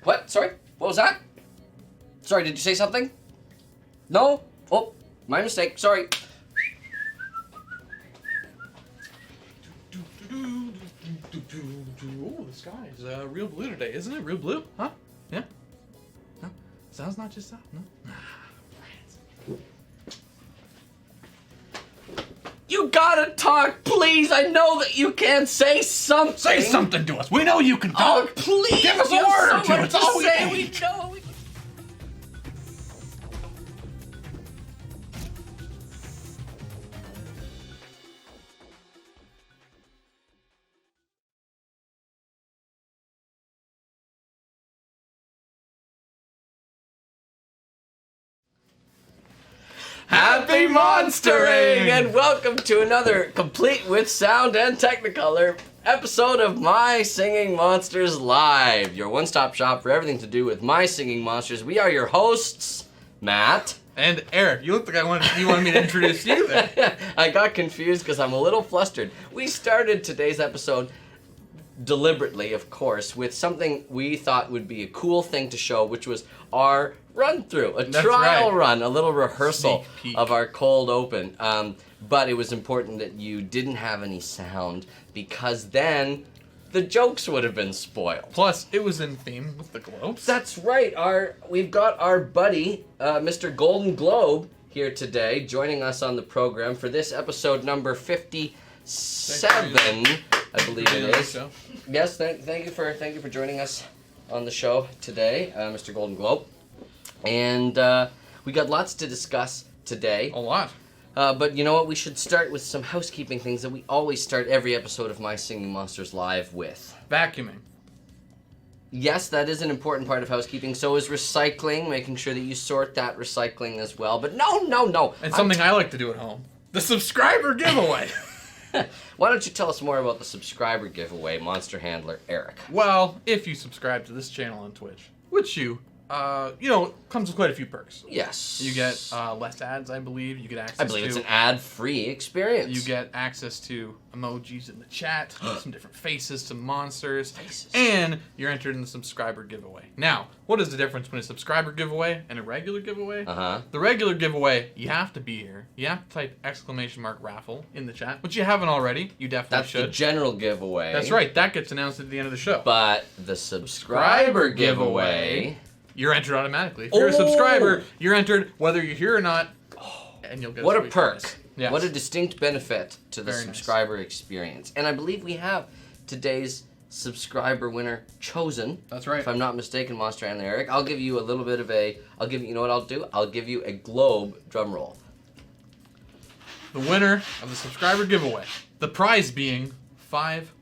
What? Sorry? What was that? Sorry, did you say something? No? Oh, my mistake. Sorry. Oh, the sky is real blue today, isn't it? Real blue? Huh? Yeah? No? Sounds not just out, no? You gotta talk, please. I know that you can say something. Say something to us. We know you can Oh, talk. please. Give us a You have word or so two. much It's to all we say. need. We know. Happy Monstering! And welcome to another complete with sound and Technicolor episode of My Singing Monsters Live, your one-stop shop for everything to do with My Singing Monsters. We are your hosts, Matt. And Eric, you look like you wanted me to introduce you there. I got confused because I'm a little flustered. We started today's episode deliberately, of course, with something we thought would be a cool thing to show, which was our run-through, That's trial right. run, a little rehearsal Sneak peek. of our cold open. But it was important that you didn't have any sound because then the jokes would have been spoiled. Plus, it was in theme with the Glowbes. That's right. We've got our buddy, Mr. Golden Globe, here today, joining us on the program for this episode number 57, I believe it is. Yes, thank you for joining us on the show today, Mr. Golden Globe. And we got lots to discuss today. A lot. But you know what? We should start with some housekeeping things that we always start every episode of My Singing Monsters Live with. Vacuuming. Yes, that is an important part of housekeeping. So is recycling, making sure that you sort that recycling as well. But no. And something I like to do at home. The subscriber giveaway. Why don't you tell us more about the subscriber giveaway, Monster Handler Eric? Well, if you subscribe to this channel on Twitch, which comes with quite a few perks. Yes. You get less ads, I believe. You get access to... I believe it's an ad-free experience. You get access to emojis in the chat, some different faces to monsters, Faces. and you're entered in the subscriber giveaway. Now, what is the difference between a subscriber giveaway and a regular giveaway? Uh-huh. The regular giveaway, you have to be here. You have to type !raffle in the chat, which you haven't already. You definitely That's should. the general giveaway. That's right. That gets announced at the end of the show. But the subscriber giveaway... You're entered automatically. If you're a subscriber, you're entered whether you're here or not, and you'll get What a sweet perk. prize. Yes. What a distinct benefit to the Very nice. subscriber experience. And I believe we have today's subscriber winner chosen. That's right. If I'm not mistaken, Monster Handler Eric. I'll give you a little bit of you know what I'll do? I'll give you a Globe drum roll. The winner of the subscriber giveaway. The prize being 5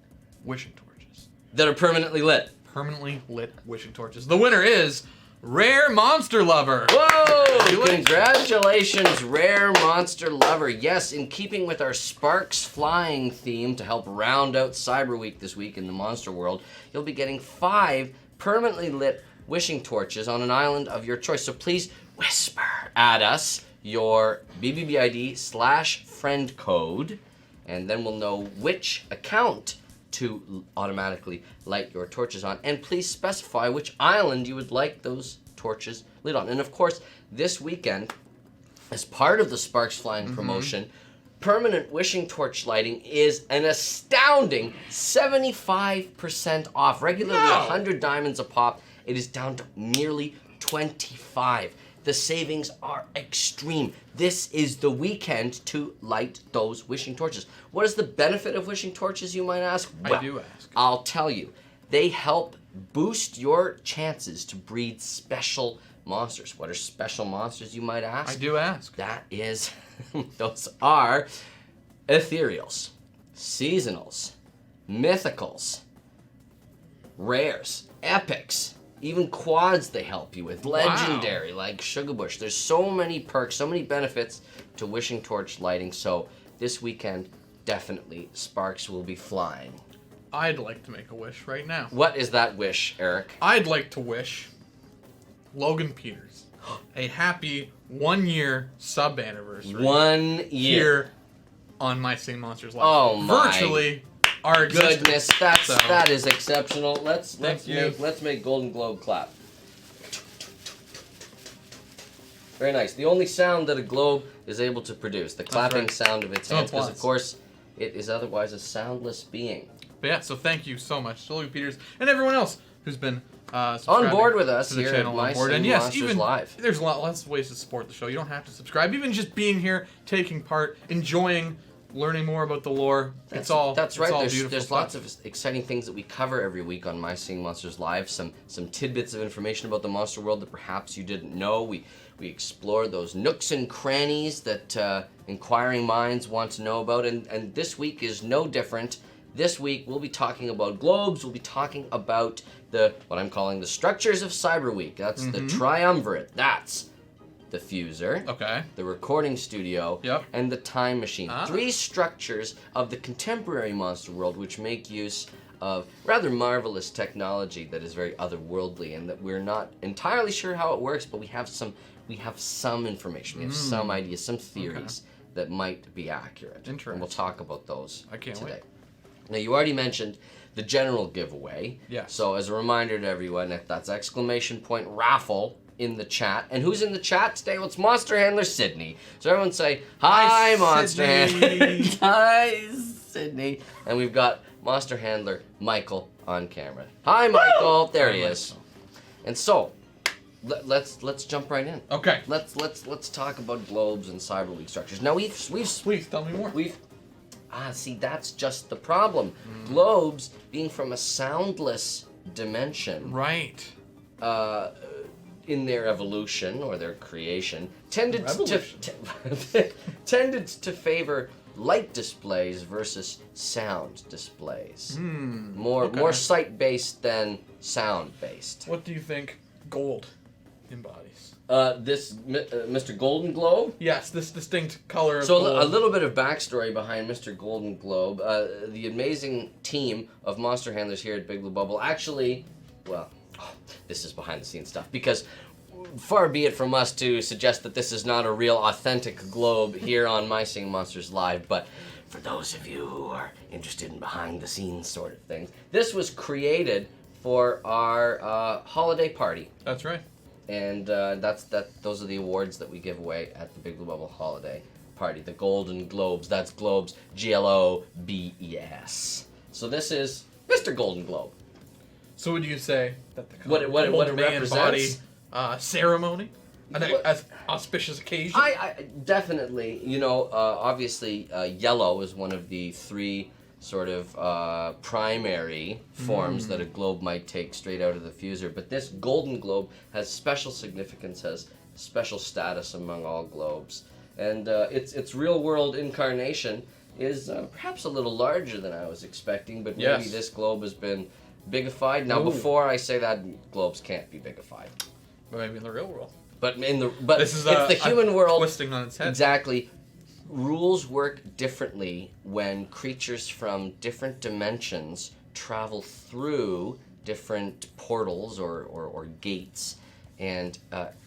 wishing torches. That are permanently lit. Permanently lit wishing torches. The winner is Rare Monster Lover. Whoa! Congratulations. Congratulations, Rare Monster Lover. Yes, in keeping with our Sparks Flying theme to help round out Cyber Week this week in the monster world, you'll be getting 5 permanently lit wishing torches on an island of your choice. So please whisper at us your BBBID/friend code, and then we'll know which account to automatically light your torches on. And please specify which island you would like those torches lit on. And of course, this weekend, as part of the Sparks Flying promotion, permanent wishing torch lighting is an astounding 75% off. Regularly No. 100 diamonds a pop. It is down to merely 25. The savings are extreme. This is the weekend to light those wishing torches. What is the benefit of wishing torches, you might ask? I do ask. I'll tell you. They help boost your chances to breed special monsters. What are special monsters, you might ask? I do ask. That is, those are ethereals, seasonals, mythicals, rares, epics, even quads they help you with, legendary like Sugarbush. There's so many perks, so many benefits to wishing torch lighting. So this weekend, definitely Sparks will be flying. I'd like to make a wish right now. What is that wish, Eric? I'd like to wish Logan Peters a happy 1-year sub anniversary 1 year. here on My Singing Monsters Live. Oh my Virtually our existence. goodness, that is exceptional. Let's you. make Golden Globe clap. Very nice. The only sound that a globe is able to produce, the clapping sound of its hands, because of course it is otherwise a soundless being. But yeah, so thank you so much to Louis Peters and everyone else who's been on board with us to the here channel at on board. And Monsters yes, even Live. there's lots of ways to support the show. You don't have to subscribe. Even just being here, taking part, enjoying, learning more about the lore. That's right. There's lots of exciting things that we cover every week on My Singing Monsters Live. Some tidbits of information about the monster world that perhaps you didn't know. We explore those nooks and crannies that inquiring minds want to know about. And this week is no different. This week we'll be talking about globes. We'll be talking about what I'm calling the structures of Cyber Week. That's the triumvirate. That's the fuser, the recording studio, and the time machine. 3 structures of the contemporary monster world which make use of rather marvelous technology that is very otherworldly and that we're not entirely sure how it works, but we have some information, we have some ideas, some theories that might be accurate. Interesting. And we'll talk about those today. Wait. Now, you already mentioned the general giveaway. Yes. So as a reminder to everyone, that's ! raffle in the chat. And who's in the chat today? Well, it's Monster Handler Sydney. So everyone say, hi Monster Handler. Hi, Sydney. And we've got Monster Handler Michael on camera. Hi, Michael. There he is. And so, let's jump right in. Okay. Let's talk about globes and Cyber Week structures. Now Please tell me more. See, that's just the problem. Globes, being from a soundless dimension, right? In their evolution or their creation, tended to favor light displays versus sound displays. More sight-based than sound-based. What do you think gold embodies? Mr. Golden Globe? Yes, this distinct color of gold. gold. A little bit of backstory behind Mr. Golden Globe. The amazing team of monster handlers here at Big Blue Bubble actually, this is behind the scenes stuff, because far be it from us to suggest that this is not a real authentic globe here on My Singing Monsters Live, but for those of you who are interested in behind the scenes sort of things, this was created for our holiday party. That's right. And those are the awards that we give away at the Big Blue Bubble holiday party. The Golden Globes. That's Globes, Globes. So this is Mr. Golden Globe. So would you say that the what it represents? Ceremony, an auspicious occasion? I definitely, obviously yellow is one of the 3 sort of primary forms that a globe might take straight out of the fuser. But this Golden Globe has special significance, has special status among all globes. And its real-world incarnation is perhaps a little larger than I was expecting, but maybe this globe has been bigified. Now, before I say that, globes can't be bigified. But maybe in the real world. But this is it's the human world. Twisting on its head. Exactly. Rules work differently when creatures from different dimensions travel through different portals or gates and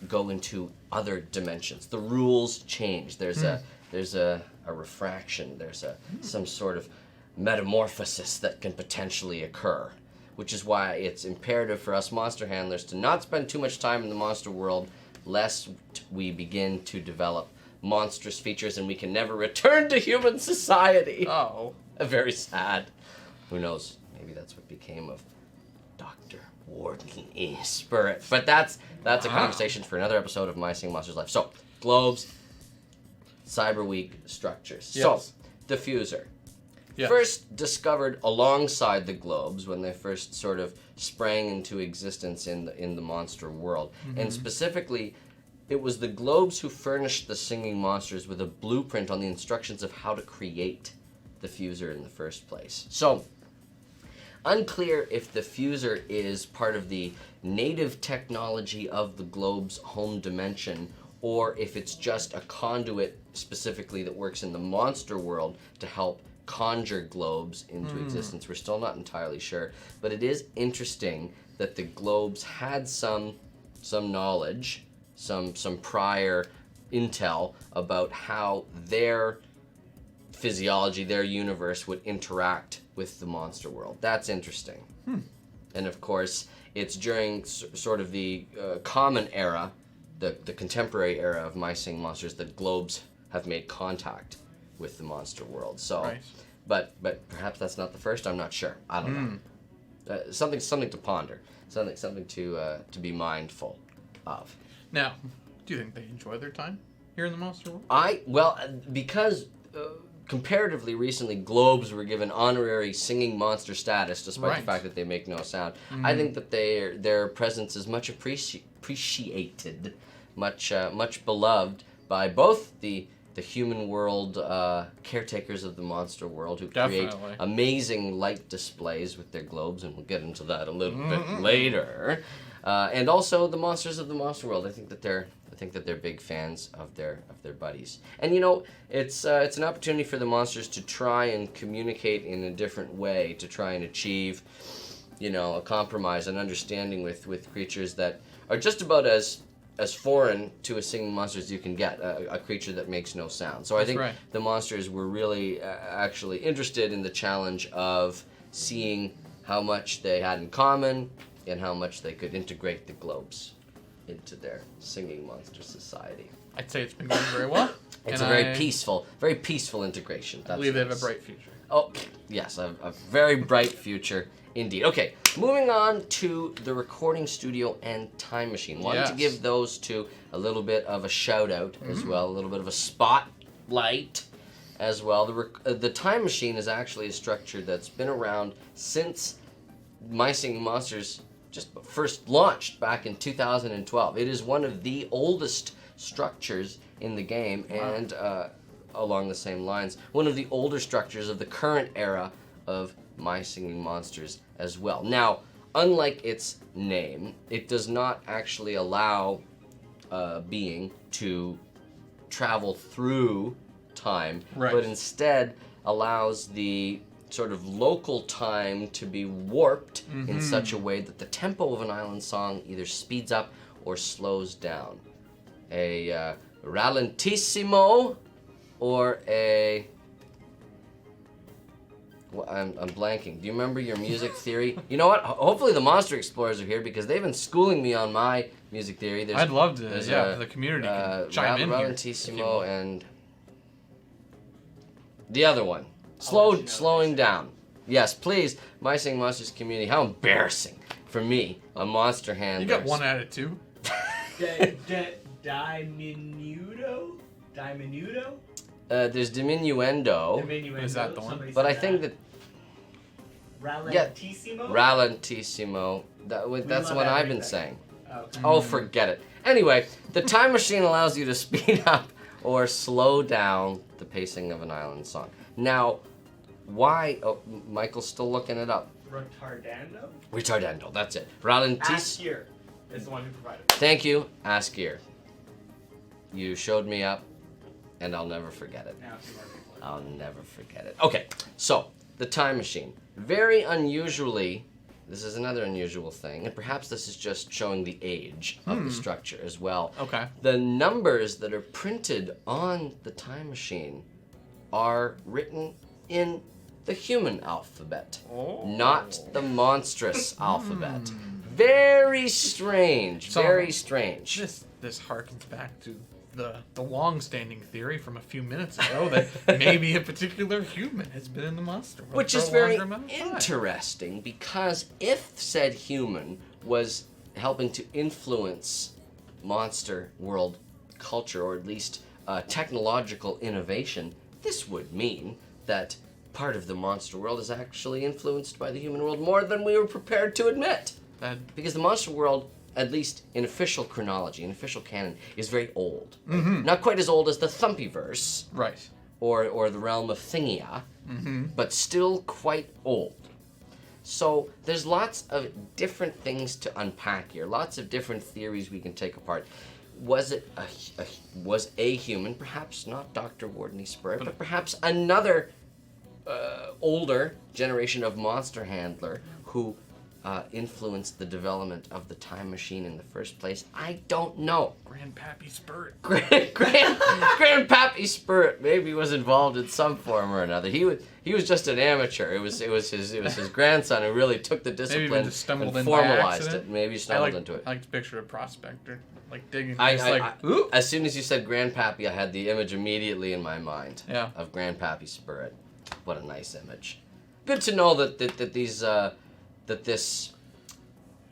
go into other dimensions. The rules change. There's a refraction. There's some sort of metamorphosis that can potentially occur, which is why it's imperative for us monster handlers to not spend too much time in the monster world, lest we begin to develop monstrous features and we can never return to human society. Oh. Very sad. Who knows? Maybe that's what became of Dr. Warden E. Spirit. But that's a conversation for another episode of My Singing Monsters Live. So, globes, Cyber Week structures. Yes. So, diffuser. Yes. First discovered alongside the globes when they first sort of sprang into existence in the monster world. And specifically, it was the globes who furnished the singing monsters with a blueprint on the instructions of how to create the fuser in the first place. So, unclear if the fuser is part of the native technology of the globe's home dimension, or if it's just a conduit specifically that works in the monster world to help conjure globes into existence. We're still not entirely sure, but it is interesting that the globes had some knowledge, some prior intel about how their physiology, their universe would interact with the monster world. That's interesting. And of course, it's during sort of the common era, the contemporary era of My Singing Monsters, that Glowbes have made contact with the monster world. So, Right. but perhaps that's not the first. I'm not sure. I don't know. Something to ponder. Something to be mindful of. Now, do you think they enjoy their time here in the monster world? Because comparatively recently, Glowbes were given honorary singing monster status, despite Right. the fact that they make no sound. I think that their presence is much appreciated, much beloved by both the human world caretakers of the monster world, who create Definitely. amazing light displays with their globes, and we'll get into that a little bit later. And also the monsters of the monster world. I think that they're big fans of their buddies. And you know, it's an opportunity for the monsters to try and communicate in a different way, to try and achieve, you know, a compromise, an understanding with creatures that are just about as foreign to a singing monster as you can get, a creature that makes no sound. So I think right. the monsters were really actually interested in the challenge of seeing how much they had in common and how much they could integrate the Glowbes into their singing monster society. I'd say it's been going very well. It's and a very peaceful integration. I believe they have a bright future. Oh, yes, a very bright future indeed. Okay, moving on to the recording studio and time machine. Wanted to Yes. give those two a little bit of a shout out as well, a little bit of a spotlight as well. The time machine is actually a structure that's been around since My Singing Monsters just first launched back in 2012. It is one of the oldest structures in the game, and along the same lines, one of the older structures of the current era of My Singing Monsters as well. Now, unlike its name, it does not actually allow a being to travel through time, Right. but instead allows the sort of local time to be warped in such a way that the tempo of an island song either speeds up or slows down. A ralentissimo or a... Well, I'm blanking. Do you remember your music theory? You know what? Hopefully the Monster Explorers are here, because they've been schooling me on my music theory. I'd love to, there's for the community can chime in here. Ralentissimo and the other one. Slowing down. Yes, please, My Singing Monsters community. How embarrassing for me, a monster handler. You got 1 out of 2. Diminuendo? There's diminuendo, Diminuendo. Is that the one? Somebody but I said think that Ralentissimo? ralentissimo. That's love what I've been everything. saying. Okay. Oh, forget it. Anyway, the time machine allows you to speed up or slow down the pacing of an island song. Now, why? Oh, Michael's still looking it up. Retardando? Retardando. That's it. Ralentissimo. Askier is the one who provided it. Thank you, Askier. You showed me up, and I'll never forget it. Now, 2 more people. I'll never forget it. Okay, so the time machine. Very unusually, this is another unusual thing, and perhaps this is just showing the age of the structure as well. Okay. The numbers that are printed on the time machine are written in the human alphabet, not the monstrous alphabet. Very strange, So- very strange. This harkens back to the long-standing theory from a few minutes ago that maybe a particular human has been in the monster world Which for is a very longer amount of time. interesting, because if said human was helping to influence monster world culture, or at least technological innovation, this would mean that part of the monster world is actually influenced by the human world more than we were prepared to admit. Because the monster world, at least in official chronology, in official canon, is very old. Not quite as old as the Thumpyverse, Right. or the realm of Thingia, but still quite old. So there's lots of different things to unpack here, lots of different theories we can take apart. Was it was a human, perhaps not Dr. Wardney Spur, but perhaps another older generation of monster handler who influenced the development of the time machine in the first place? I don't know. Grandpappy Spurt. Grandpappy Spurt maybe was involved in some form or another. He was just an amateur. It was his grandson who really took the discipline just stumbled and in by formalized accident. it. Maybe stumbled into it. I like to picture a prospector, like digging. Ooh. As soon as you said Grandpappy, I had the image immediately in my mind of Grandpappy Spurt. What a nice image. Good to know that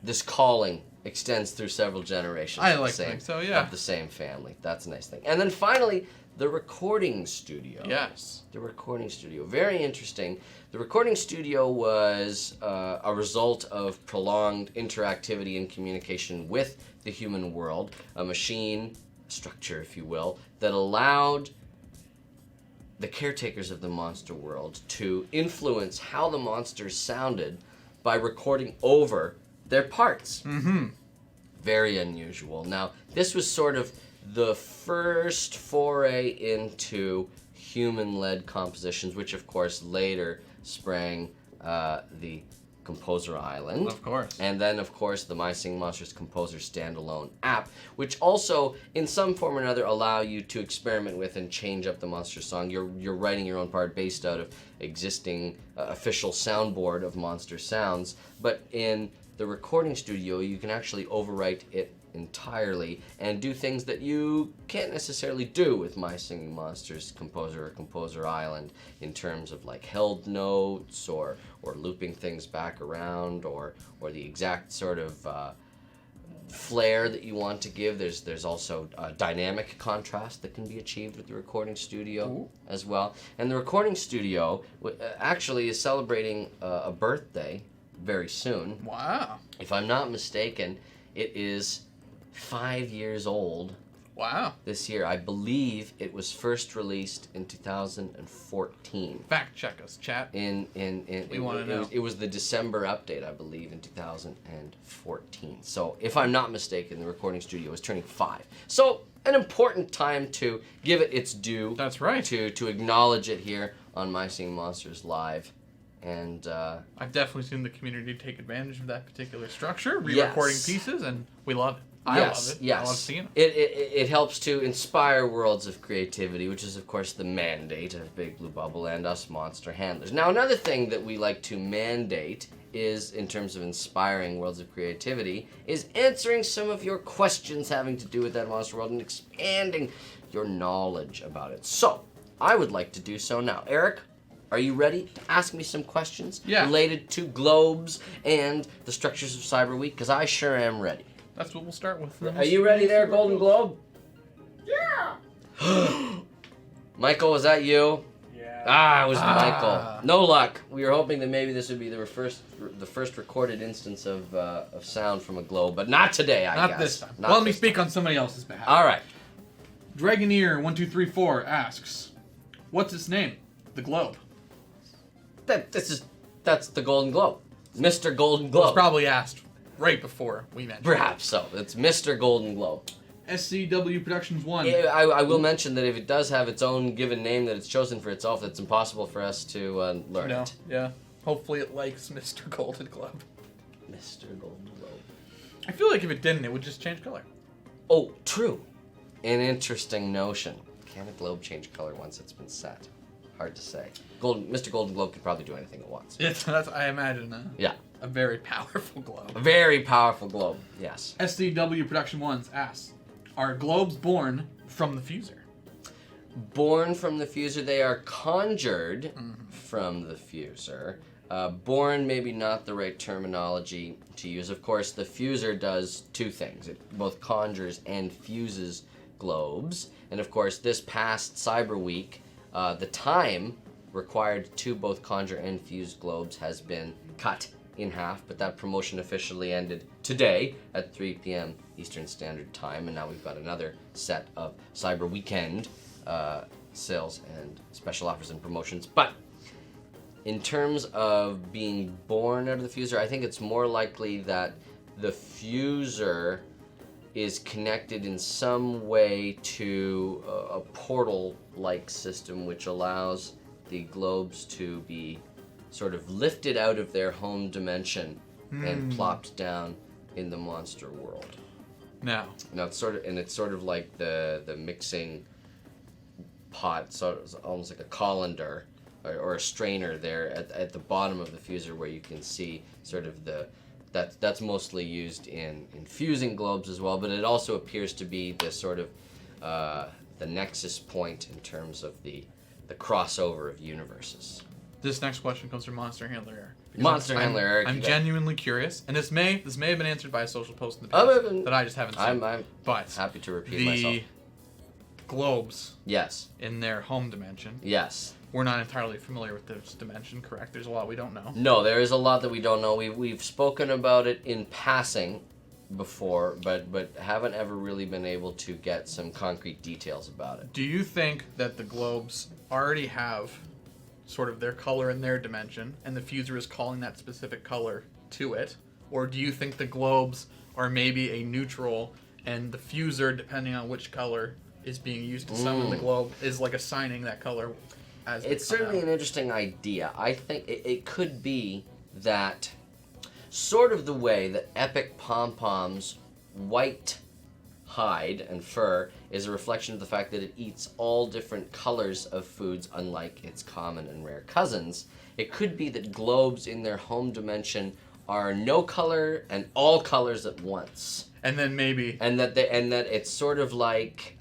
this calling extends through several generations. I like to think so, yeah. Of the same family. That's a nice thing. And then finally, the recording studio. Yes. The recording studio. Very interesting. The recording studio was a result of prolonged interactivity and communication with the human world, a machine structure, if you will, that allowed the caretakers of the monster world to influence how the monsters sounded by recording over their parts. Mm-hmm. Very unusual. Now, this was sort of the first foray into human-led compositions, which of course later sprang the Composer Island. Of course. And then, of course, the My Singing Monsters Composer standalone app, which also, in some form or another, allow you to experiment with and change up the monster song. You're writing your own part based out of existing official soundboard of monster sounds, but in the recording studio, you can actually overwrite it entirely and do things that you can't necessarily do with My Singing Monsters Composer or Composer Island in terms of like held notes or looping things back around or the exact sort of flair that you want to give. There's also dynamic contrast that can be achieved with the recording studio as well. And the recording studio actually is celebrating a birthday very soon. Wow. If I'm not mistaken, it is 5 years old. Wow. This year. I believe it was first released in 2014. Fact check us, chat. We want to know. It was the December update, I believe, in 2014. So, if I'm not mistaken, the recording studio is turning 5. So, an important time to give it its due. That's right. To acknowledge it here on My Singing Monsters Live. And I've definitely seen the community take advantage of that particular structure, re-recording pieces, and we love it. I love it. Yes. I love seeing it. It helps to inspire worlds of creativity, which is, of course, the mandate of Big Blue Bubble and us monster handlers. Now, another thing that we like to mandate is, in terms of inspiring worlds of creativity, is answering some of your questions having to do with that monster world and expanding your knowledge about it. So, I would like to do so now. Eric, are you ready to ask me some questions related to globes and the structures of Cyber Week? Because I sure am ready. That's what we'll start with. Are you ready there, Golden Globe? Yeah. Michael, was that you? Yeah. It was Michael. No luck. We were hoping that maybe this would be the first recorded instance of sound from a globe, but not today, I guess. Not this time. Not Let me this speak time. on somebody else's behalf. All right. Dragoneer1234 asks, what's its name? The globe. That's the Golden Globe. Mr. Golden It Globe. was probably asked right before we mentioned Perhaps so. It's Mr. Golden Globe. SCW Productions 1. Yeah, I will mention that if it does have its own given name that it's chosen for itself, it's impossible for us to learn it. Yeah. Hopefully it likes Mr. Golden Globe. Mr. Golden Globe. I feel like if it didn't, it would just change color. Oh, true. An interesting notion. Can a globe change color once it's been set? Hard to say. Mr. Golden Globe could probably do anything it wants. That's I imagine. A very powerful globe. A very powerful globe, yes. SCW Production 1's asks, are globes born from the fuser? Born from the fuser, they are conjured from the fuser. Born, maybe not the right terminology to use. Of course, the fuser does two things. It both conjures and fuses globes. And of course, this past Cyber Week, the time required to both conjure and fuse globes has been cut in half, but that promotion officially ended today at 3 p.m. Eastern Standard Time, and now we've got another set of Cyber Weekend sales and special offers and promotions. But in terms of being born out of the fuser, I think it's more likely that the fuser is connected in some way to a portal-like system which allows the globes to be sort of lifted out of their home dimension and plopped down in the monster world. Now it's sort of like the mixing pot, so it's almost like a colander or a strainer there at the bottom of the fuser, where you can see sort of that's mostly used in fusing globes as well, but it also appears to be the sort of the nexus point in terms of the crossover of universes. this next question comes from Monster Handler Eric. Handler Eric. I'm genuinely curious, and this may have been answered by a social post in the past that I just haven't seen. I'm but happy to repeat myself. The globes Yes. in their home dimension. Yes. We're not entirely familiar with this dimension, correct? There's a lot we don't know. No, there is a lot that we don't know. We've spoken about it in passing before, but haven't ever really been able to get some concrete details about it. Do you think that the globes already have sort of their color in their dimension, and the fuser is calling that specific color to it? Or do you think the globes are maybe a neutral, and the fuser, depending on which color is being used to summon the globe, is like assigning that color as It's certainly an interesting idea. I think it could be that sort of the way that Epic Pom-Pom's white hide and fur is a reflection of the fact that it eats all different colors of foods, unlike its common and rare cousins. It could be that globes in their home dimension are no color and all colors at once. And then maybe... And that it's sort of like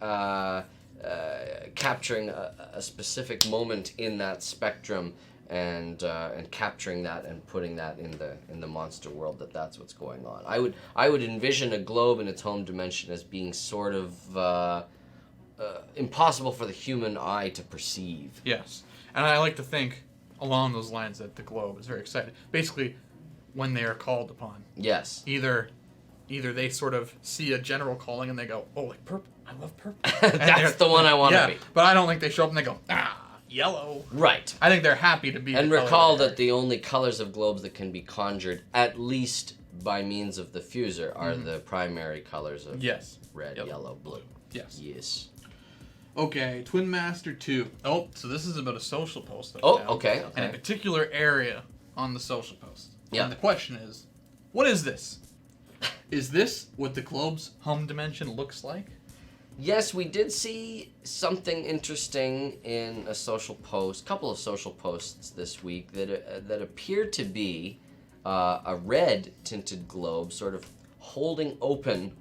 capturing a specific moment in that spectrum and capturing that and putting that in the monster world. That's what's going on. I would envision a globe in its home dimension as being sort of impossible for the human eye to perceive. Yes. And I like to think along those lines that the globe is very excited. Basically, when they are called upon. Yes. Either they sort of see a general calling and they go, oh, like purple. I love purple. That's the one I want to be. But I don't think they show up and they go, yellow. Right. I think they're happy to be. And recall that the only colors of globes that can be conjured, at least by means of the fuser, are the primary colors of red, yellow, blue. Yes. Yes. Okay, Twin Master 2. Oh, so this is about a social post. That Oh, I found, okay. And a particular area on the social post. Yeah. And the question is, what is this? Is this what the globe's home dimension looks like? Yes, we did see something interesting in a social post, couple of social posts this week that appeared to be a red tinted globe, sort of holding open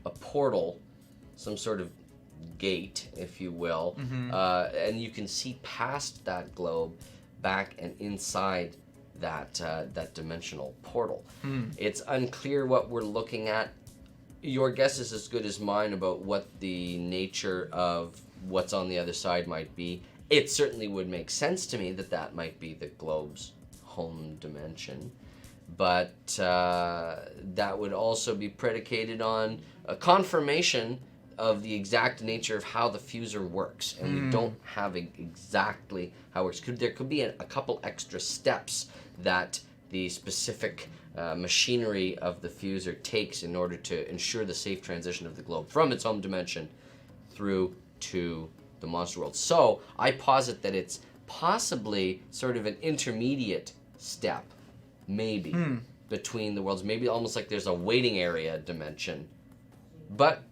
a portal, some sort of gate, if you will, and you can see past that globe, back and inside that dimensional portal. It's unclear what we're looking at. Your guess is as good as mine about what the nature of what's on the other side might be. It certainly would make sense to me that might be the globe's home dimension. But that would also be predicated on a confirmation of the exact nature of how the fuser works. And we don't have exactly how it works. There could be a couple extra steps that the specific machinery of the fuser takes in order to ensure the safe transition of the globe from its home dimension through to the monster world. So I posit that it's possibly sort of an intermediate step, maybe, between the worlds. Maybe almost like there's a waiting area dimension. But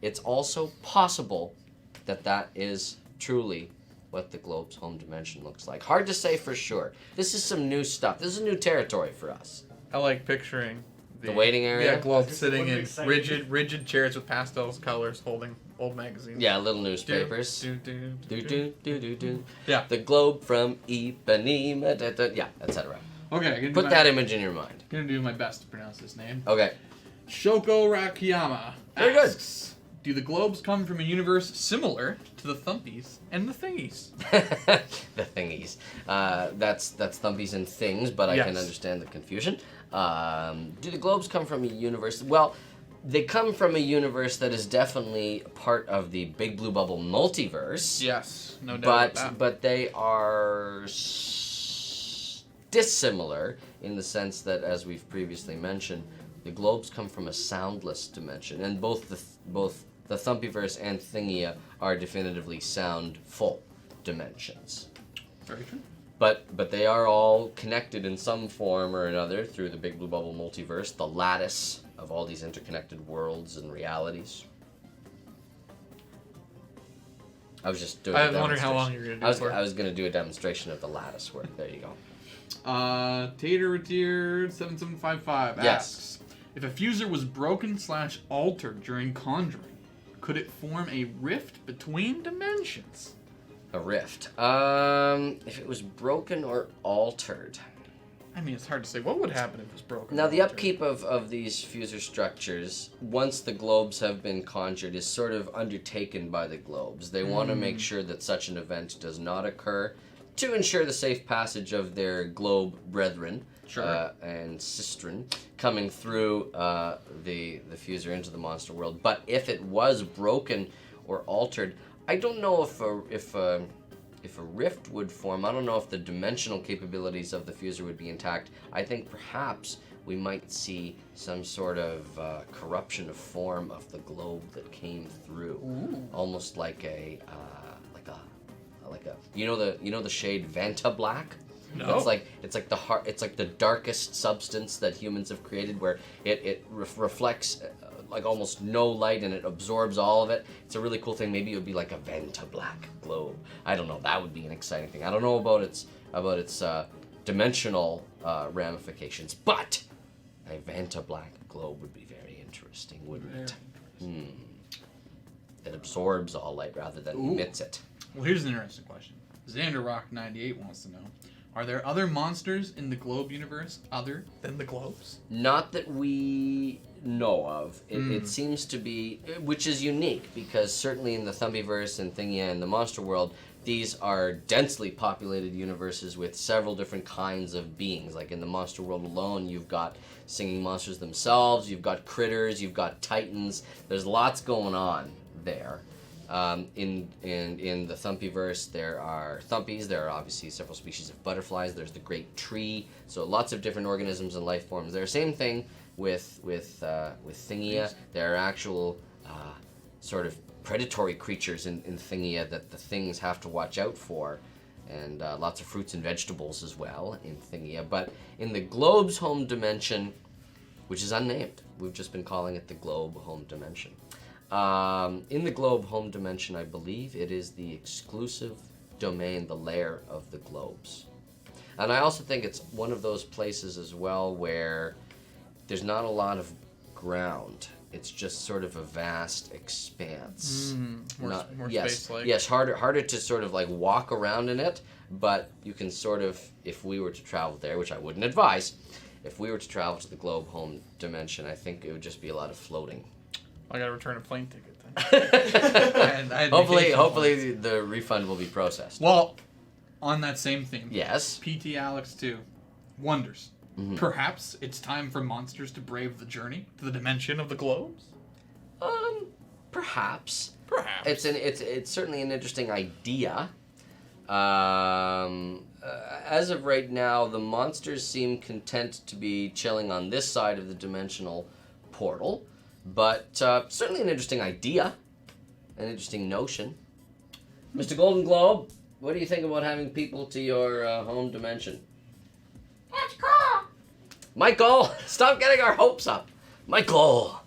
it's also possible that is truly what the globe's home dimension looks like. Hard to say for sure. This is some new stuff. This is new territory for us. I like picturing the waiting area. Yeah, globe sitting in rigid chairs with pastel colors, holding old magazines. Yeah, little newspapers. Do. Yeah. The globe from Ipanema. Yeah, etc. Okay, put that image in your mind. Gonna do my best to pronounce this name. Okay. Shoko Rakiyama Very asks, do the globes come from a universe similar to the Thumpies and the Thingies? The Thingies. That's Thumpies and Things, but I can understand the confusion. Do the globes come from a universe? Well, they come from a universe that is definitely part of the Big Blue Bubble multiverse. Yes, no doubt about that. But they are dissimilar in the sense that, as we've previously mentioned, the globes come from a soundless dimension, and both the Thumpyverse and Thingia are definitively soundful dimensions. Very true. But they are all connected in some form or another through the Big Blue Bubble multiverse, the lattice of all these interconnected worlds and realities. I was just doing. I was wondering how long you were gonna do it for. I was going to do a demonstration of the lattice work. There you go. Tater Tier 7755 Yes. asks, if a fuser was broken / altered during conjuring, could it form a rift between dimensions? A rift. If it was broken or altered. I mean, it's hard to say. What would happen if it was broken? Now, or the altered? upkeep of these fuser structures, once the globes have been conjured, is sort of undertaken by the globes. They want to make sure that such an event does not occur to ensure the safe passage of their globe brethren and sistren coming through the fuser into the monster world. But if it was broken or altered, I don't know if a rift would form. I don't know if the dimensional capabilities of the fuser would be intact. I think perhaps we might see some sort of corruption of form of the globe that came through, almost like a you know the shade Vanta Black. No. It's like the darkest substance that humans have created, where it reflects like almost no light and it absorbs all of it. It's a really cool thing. Maybe it would be like a Vanta Black globe. I don't know. That would be an exciting thing. I don't know about its dimensional ramifications, but a Vanta Black globe would be very interesting, wouldn't it? That absorbs all light rather than emits it. Well, here's an interesting question. Xander Rock 98 wants to know, are there other monsters in the Globe universe other than the Globes? Not that we know of. It seems to be, which is unique, because certainly in the Thumbieverse and Thingia and the Monster World, these are densely populated universes with several different kinds of beings. Like in the Monster World alone, you've got singing monsters themselves, you've got critters, you've got titans. There's lots going on there. In the Thumpyverse, there are Thumpies. There are obviously several species of butterflies. There's the Great Tree. So lots of different organisms and life forms. There, same thing with Thingia. There are actual sort of predatory creatures in Thingia that the things have to watch out for, and lots of fruits and vegetables as well in Thingia. But in the Globe's home dimension, which is unnamed, we've just been calling it the Globe home dimension. In the Globe home dimension, I believe it is the exclusive domain, the lair of the Globes. And I also think it's one of those places as well where there's not a lot of ground. It's just sort of a vast expanse. More space-like. Yes, harder to sort of like walk around in it, but you can sort of, if we were to travel there, which I wouldn't advise, if we were to travel to the Globe home dimension, I think it would just be a lot of floating. I gotta return a plane ticket then. Hopefully the refund will be processed. Well, on that same theme. Yes. PT Alex 2 wonders. Perhaps it's time for monsters to brave the journey to the dimension of the Globes? Perhaps. Perhaps. It's certainly an interesting idea. As of right now, the monsters seem content to be chilling on this side of the dimensional portal. But certainly an interesting idea, an interesting notion. Mr. Golden Globe, what do you think about having people to your home dimension? That's cool. Michael, stop getting our hopes up. Michael.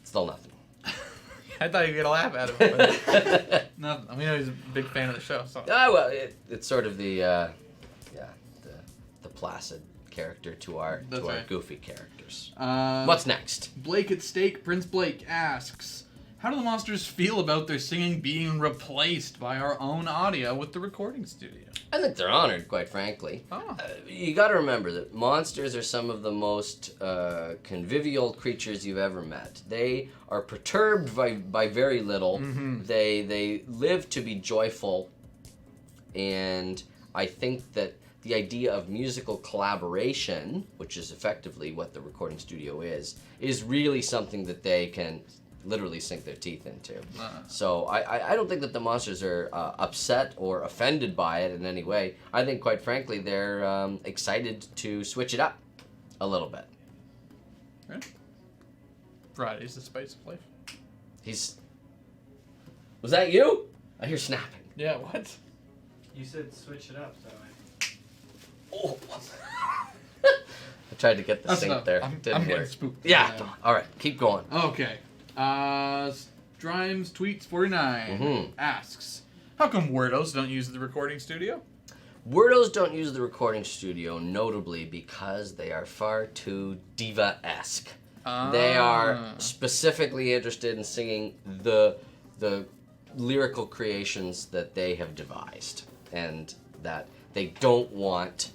Still nothing. I thought you were gonna laugh at him. But nothing. I mean, he's a big fan of the show. So. Well, it's sort of the placid character to our right. goofy characters. What's What's next? Blake at Stake, Prince Blake asks, how do the monsters feel about their singing being replaced by our own audio with the recording studio? I think they're honored, quite frankly. Oh. You got to remember that monsters are some of the most convivial creatures you've ever met. They are perturbed by very little. They live to be joyful, and I think that the idea of musical collaboration, which is effectively what the recording studio is really something that they can literally sink their teeth into. So I don't think that the monsters are upset or offended by it in any way. I think, quite frankly, they're excited to switch it up a little bit. Right? Friday's the spice of life. Was that you? I hear snapping. Yeah, what? You said switch it up, so Oh. I tried to get the That's sync enough. there. I'm Didn't getting work. spooked. Yeah. All right. Keep going. Okay. Strimes Tweets 49 Mhm. asks, how come Wordos don't use the recording studio? Wordos don't use the recording studio, notably because they are far too diva-esque. They are specifically interested in singing the lyrical creations that they have devised, and that they don't want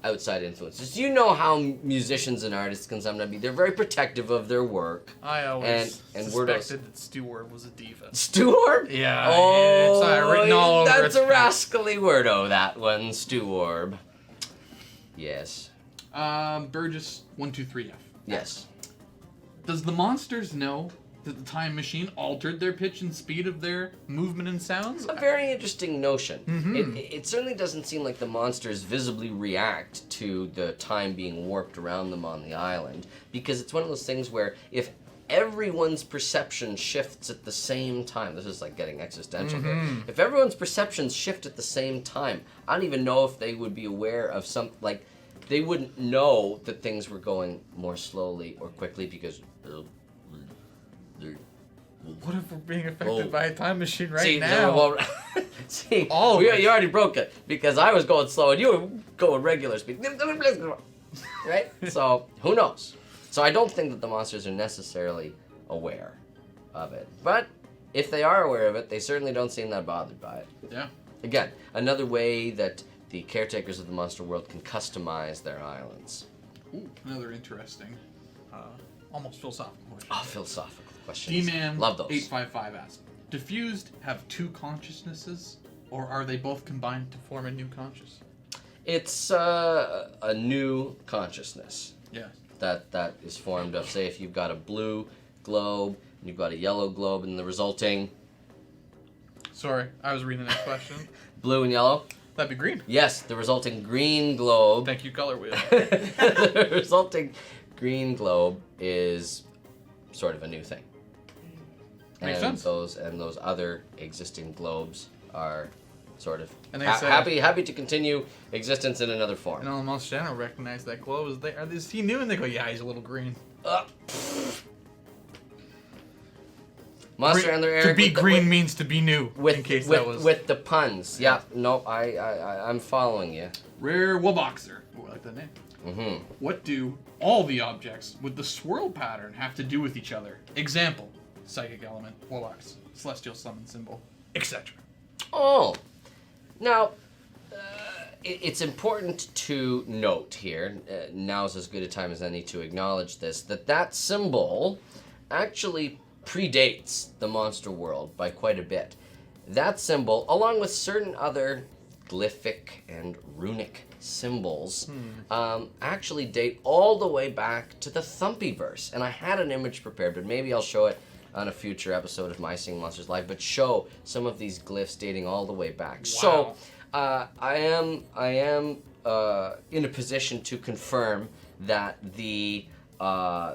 outside influences. You know how musicians and artists can sometimes be. They're very protective of their work. I always And suspected that Stewart was a diva. Stewart? Yeah, Oh, it's written all over that's its a face. rascally wordo, that one, Stewart. Yes. Burgess 123F. Yes. Does the monsters know that the time machine altered their pitch and speed of their movement and sounds? A very interesting notion. Mhm. It certainly doesn't seem like the monsters visibly react to the time being warped around them on the island, because it's one of those things where if everyone's perception shifts at the same time, this is like getting existential here. If everyone's perceptions shift at the same time, I don't even know if they would be aware of like, they wouldn't know that things were going more slowly or quickly because What if we're being affected Oh. by a time machine right see, now? well, see, All of it. you already broke it because I was going slow and you were going regular speed. Right? So, who knows? So I don't think that the monsters are necessarily aware of it. But if they are aware of it, they certainly don't seem that bothered by it. Yeah. Again, another way that the caretakers of the monster world can customize their islands. Ooh, another interesting. Almost philosophical question. Oh, philosophical questions. D-Man Love those. 855 asks, diffused have two consciousnesses, or are they both combined to Form a new conscious. It's a new consciousness. Yeah. That is formed of, say, if you've got a blue globe and you've got a yellow globe, and the resulting Sorry, I was reading the next question. blue and yellow, That'd be green. yes, the resulting green globe, Thank you, color wheel. the resulting green globe is sort of a new thing. Makes And sense. those other existing globes are sort of And they say- happy to continue existence in another form. And all the Monster Channel recognize that glow. Is he new? And they go, yeah, he's a little green. Monster Green- and their to Eric be with the- green with- means to be new. with in case with, that was. with the puns. Yeah, no, I'm following you. Rare Waboxer. Oh, I like that name. Mm-hmm. What do all the objects with the swirl pattern have to do with each other? Example, psychic element, Wabox, celestial summon symbol, etc. Oh, now it's important to note here. Now's as good a time as any to acknowledge this. That symbol actually predates the monster world by quite a bit. That symbol, along with certain other glyphic and runic symbols, actually date all the way back to the Thumpyverse. And I had an image prepared, but maybe I'll show it on a future episode of My Singing Monsters Live, but show some of these glyphs dating all the way back. So I am in a position to confirm that the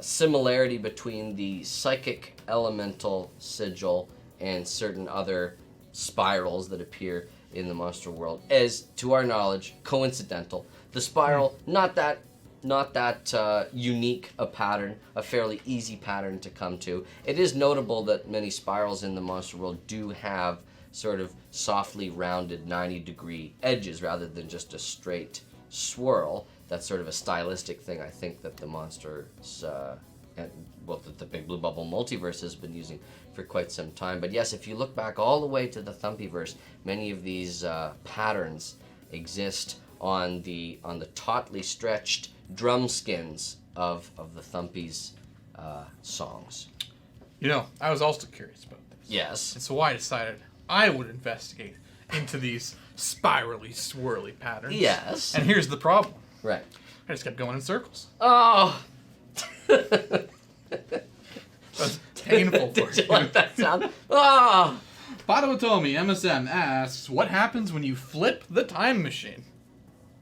similarity between the psychic elemental sigil and certain other spirals that appear in the monster world is, to our knowledge, coincidental. The spiral, not that unique a pattern, a fairly easy pattern to come to. It is notable that many spirals in the monster world do have sort of softly rounded 90-degree edges rather than just a straight swirl. That's sort of a stylistic thing I think that the monsters, that the Big Blue Bubble multiverse has been using for quite some time. But yes, if you look back all the way to the Thumpyverse, many of these patterns exist on the tautly stretched drum skins of the Thumpy's songs. You know, I was also curious about this. Yes. And so I decided I would investigate into these spirally, swirly patterns. Yes. And here's the problem. Right. I just kept going in circles. Oh. That's painful for Did you like that sound? Oh. Padaotomi MSM asks, what happens when you flip The time machine.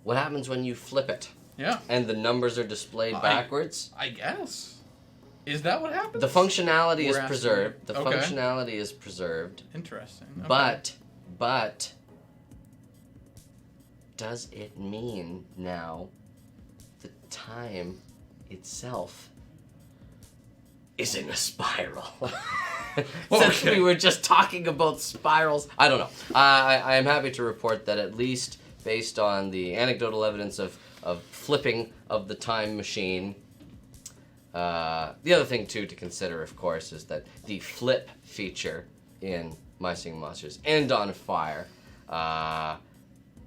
What happens when you flip it Yeah, and the numbers are displayed backwards? I guess. Is that what happens? The functionality is We're asking preserved. you. The Okay. functionality is preserved. Interesting. Okay. But does it mean now that time itself is in a spiral? Since we were just talking about spirals, I don't know. I am happy to report that at least based on the anecdotal evidence of flipping of the time machine, the other thing too to consider, of course, is that the flip feature in My Singing Monsters and Dawn of Fire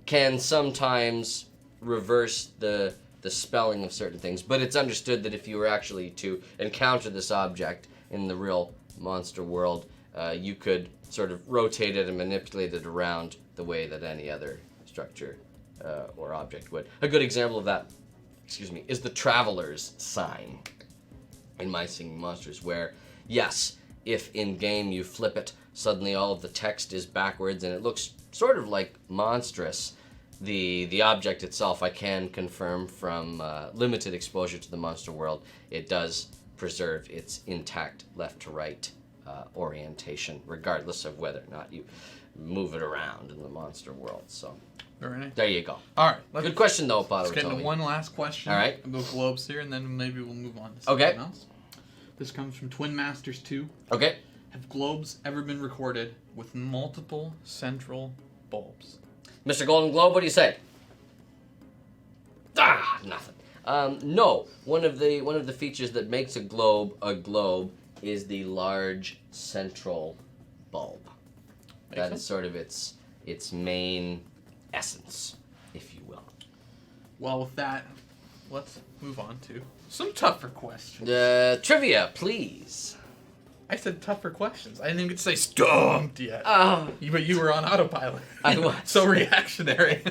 can sometimes reverse the spelling of certain things, but it's understood that if you were actually to encounter this object in the real monster world, you could sort of rotate it and manipulate it around the way that any other structure or object would. A good example of that, is the Traveler's sign in My Singing Monsters, where, yes, if in-game you flip it, suddenly all of the text is backwards and it looks sort of like monstrous. The object itself, I can confirm from limited exposure to the monster world, it does preserve its intact left to right orientation, regardless of whether or not you move it around in the monster world. So Very nice. there you go. All right. Good question, though, Potter. Let's get into one last question. All right. About globes here, and then maybe we'll move on to Okay. something else. This comes from Twin Masters 2. Okay. Have globes ever been recorded with multiple central bulbs? Mr. Golden Globe, what do you say? Nothing. No. One of the features that makes a globe is the large central bulb. That is sort of its main essence, if you will. Well, with that, let's move on to some tougher questions. Trivia, please. I said tougher questions. I didn't even get to say stumped yet. Oh, But you were on autopilot. I was. So reactionary.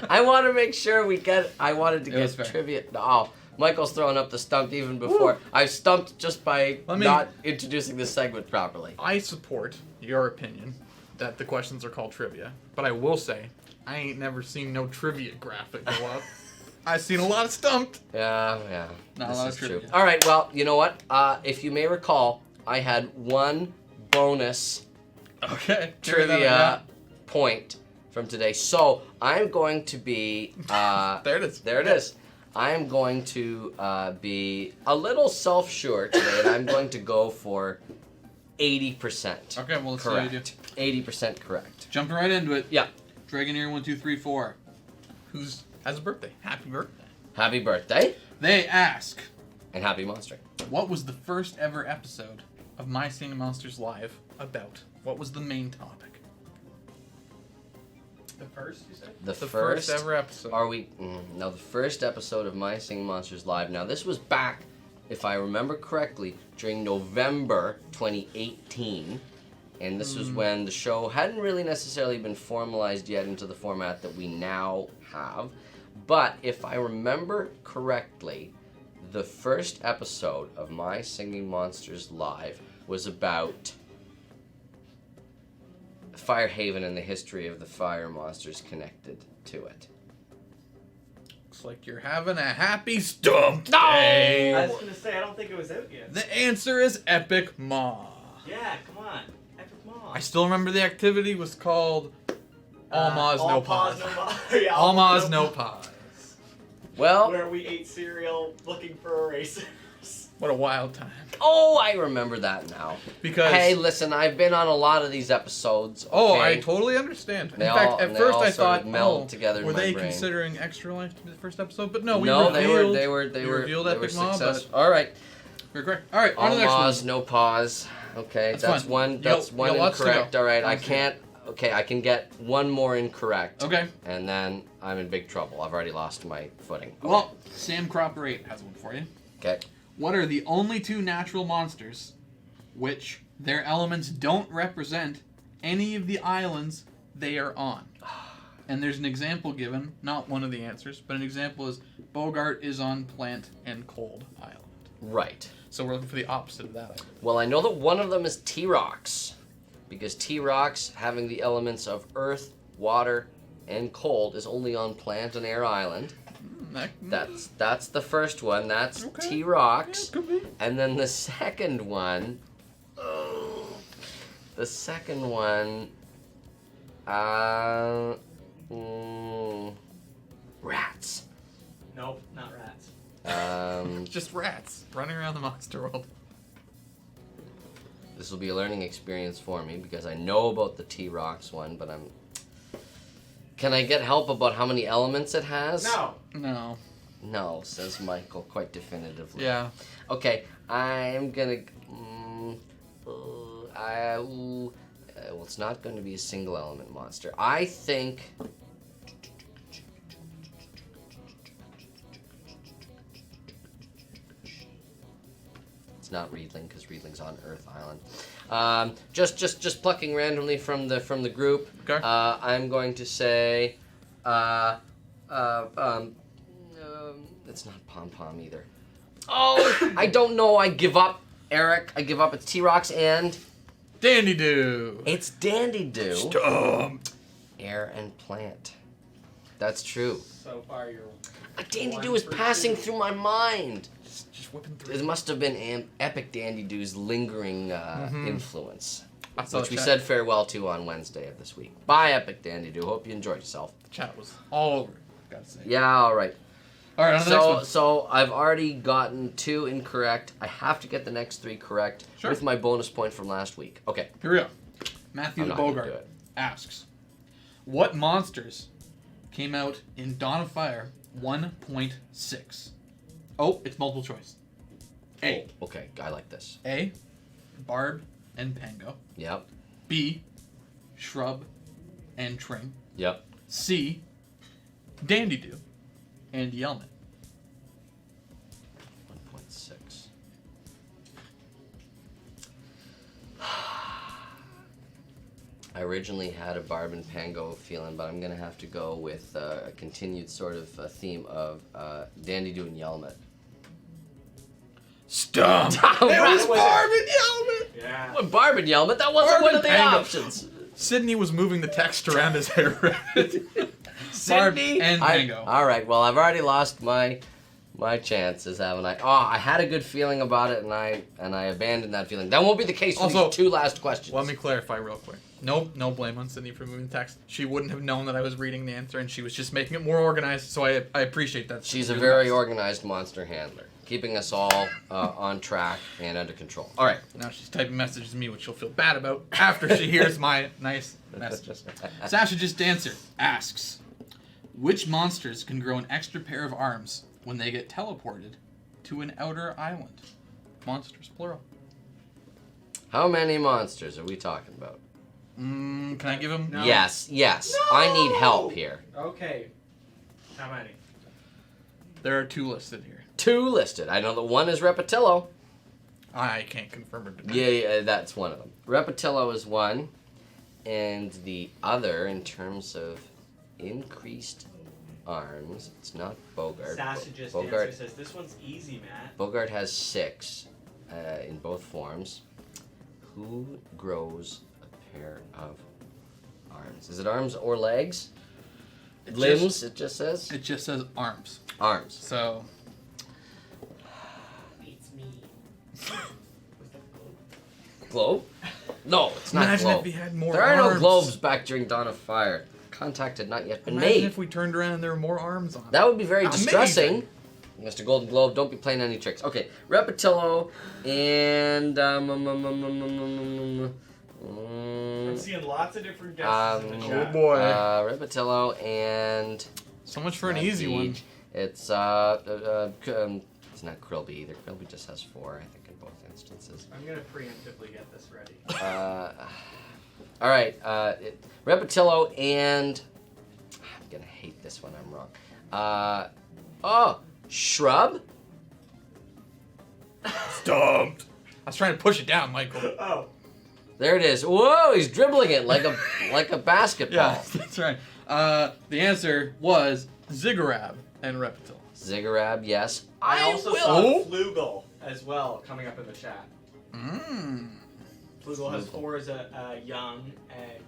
I want to make sure we get. I wanted to It was get fair. trivia. Oh, Michael's throwing up the stump even before. Woo. I stumped just by Let me- not introducing this segment properly. I support your opinion that the questions are called trivia, but I will say I ain't never seen no trivia graphic go up. I've seen a lot of stumped. Yeah. Not a This lot is of true. trivia. All right. Well, you know what? If you may recall, I had one bonus Okay. trivia point from today, so I'm going to be. There it is. There it is. I am going to be a little self-sure today, and I'm going to go for 80%. Okay, well, let's see how you do. Correct. 80% correct. Jumping right into it. Yeah. Dragoneer 1, 2, 3, 4. Who's has a birthday? Happy birthday. Happy birthday They ask, and happy monster. what was the first ever episode of My Singing Monsters Live about? What was the main topic? The first, you said? The first ever episode. Are we? No, the first episode of My Singing Monsters Live. Now, this was back, if I remember correctly, during November 2018. And this was when the show hadn't really necessarily been formalized yet into the format that we now have. But if I remember correctly, the first episode of My Singing Monsters Live was about Firehaven and the history of the fire monsters connected to it. Looks like you're having a happy stump day. I was gonna say, I don't think it was out yet. The answer is Epic Maw. Yeah, come on. Epic Mom. I still remember the activity was called All Maws No Paws. No Paws. Yeah, All Maws No Paws. Well, Where we ate cereal looking for erasers. What a wild time. oh, I remember that now. Because Hey, listen, I've been on a lot of these episodes. oh, okay? I totally understand. In They fact, all- at they first all I sort of thought, meld together in were my they brain. considering Extra Life to be the first episode? But no, we No, revealed. they were revealed Epic Maw, successful. but All right, we're correct. All right, on all to the next maws, one. no pause. Okay, That's that's fine. one. You That's got- one you got lots to incorrect. go. All right, I Lots to go. can't. Okay, I can get one more incorrect. Okay. And then I'm in big trouble. I've already lost my footing. Okay. Well, Sam Cropper 8 has one for you. Okay. What are the only two natural monsters which their elements don't represent any of the islands they are on? And there's an example given, not one of the answers, but an example is Bogart is on Plant and Cold Island. Right. So we're looking for the opposite of that. Well, I know that one of them is T-Rocks, because T-Rocks, having the elements of earth, water, and cold, is only on Plant and Air Island. That's the first one. That's Okay. T-Rocks. Yeah, could be. And then the second one. The second one. It's just rats running around the monster world. This will be a learning experience for me because I know about the T-Rox one, but I'm... Can I get help about how many elements it has? No. No. No, says Michael quite definitively. Yeah. Okay, I'm gonna... well, it's not going to be a single element monster. I think... It's not Reedling because Reedling's on Earth Island. Just plucking randomly from the group. Okay. I'm going to say, it's not Pom Pom either. Oh, I don't know. I give up, Eric. I give up. It's T-Rox and Dandy Doo. it's Dandy Doo. Stumped. Air and plant. That's true. So far, you're. Dandy Doo is passing through my mind. Just whipping through. It must have been Epic Dandy Doo's lingering influence, I saw which we chat. said farewell to on Wednesday of this week. Bye, Epic Dandy Doo. Hope you enjoyed yourself. Chat was all over. Gotta say. Yeah, all right. All right, on the next one. So I've already gotten 2 incorrect. I have to get the next 3 correct Sure. with my bonus point from last week. Okay. Here we go. Matthew I'm the not gonna do Bogart it. asks, what monsters came out in Dawn of Fire 1.6? Oh, it's multiple choice. A. Oh, okay, I like this. A. Barb and Pango. Yep. B. Shrub and Tring. Yep. C. Dandy Doo and Yelman. 1.6. I originally had a Barb and Pango feeling, but I'm gonna have to go with a continued sort of theme of Dandy Doo and Yelmet. Stumped. It was was Barb and Yelman. Yeah. What, Barb and Yelmet? That wasn't Barb one and of the Pango. options. Sydney was moving the text around his hair. Barb Sydney and Pango. All right. Well, I've already lost my chances, haven't I? Oh, I had a good feeling about it, and I abandoned that feeling. That won't be the case for Also, these 2 last questions. Let me clarify real quick. No blame on Sydney for moving the text. She wouldn't have known that I was reading the answer, and she was just making it more organized. So I appreciate that. She's a You're the very best. organized monster handler, keeping us all on track and under control. All right. Now she's typing messages to me, which she'll feel bad about after she hears my nice messages. Sasha Just Dancer asks, which monsters can grow an extra pair of arms when they get teleported to an outer island? Monsters, plural. How many monsters are we talking about? Can I give him? No. Yes. I need help here. Okay. How many? There are 2 listed here. 2 listed. I know that one is Repetillo. I can't confirm or deny. Yeah, that's one of them. Repetillo is one, and the other, in terms of increased arms, it's not Bogart. Sasha Just Bogart. Dancer says this one's easy, Matt. Bogart has 6 in both forms. Who grows a pair of arms? Is it arms or legs? Limbs, it just says? It just says arms. Arms. So, It's me. Globe? No, it's not imagine globe. if he had more There are no arms. globes back during Dawn of Fire. Contact had not yet been Imagine made. if we turned around and there were more arms on. That would be very Amazing. distressing. Mr. Golden Globe, don't be playing any tricks. Okay, Repetillo and I'm seeing lots of different guesses in the chat. boy. Repetillo and So much for an not easy one. Deej. It's it's not Krillby either. Krillby just has 4, I think, in both instances. I'm gonna preemptively get this ready. All right, Repetillo and I'm gonna hate this one. I'm wrong. Shrub. Stumped. I was trying to push it down, Michael. Oh. There it is. Whoa, he's dribbling it like a basketball. Yeah, that's right. The answer was Ziggurat and Repetil. Ziggurat, yes. I also will. saw Oh. Flugel as well coming up in the chat. Mmm. Flugel has Flugel. 4 as a young and.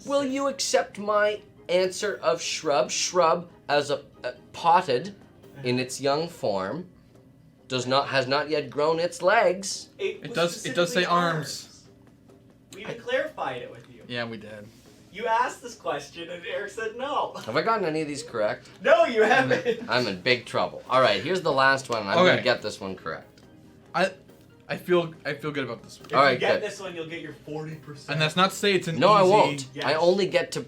Will 6. you accept my answer of shrub? Shrub as a potted in its young form has not yet grown its legs. It was does say specifically arms. We even clarified it with you. Yeah, we did. You asked this question and Eric said no. Have I gotten any of these correct? No, you haven't. I'm in big trouble. All right, here's the last one, and I'm Okay. gonna get this one correct. I feel good about this one. If All right, you get good. this one, you'll get your 40%. And that's not to say it's an No, easy. I won't. Yes. I only get to.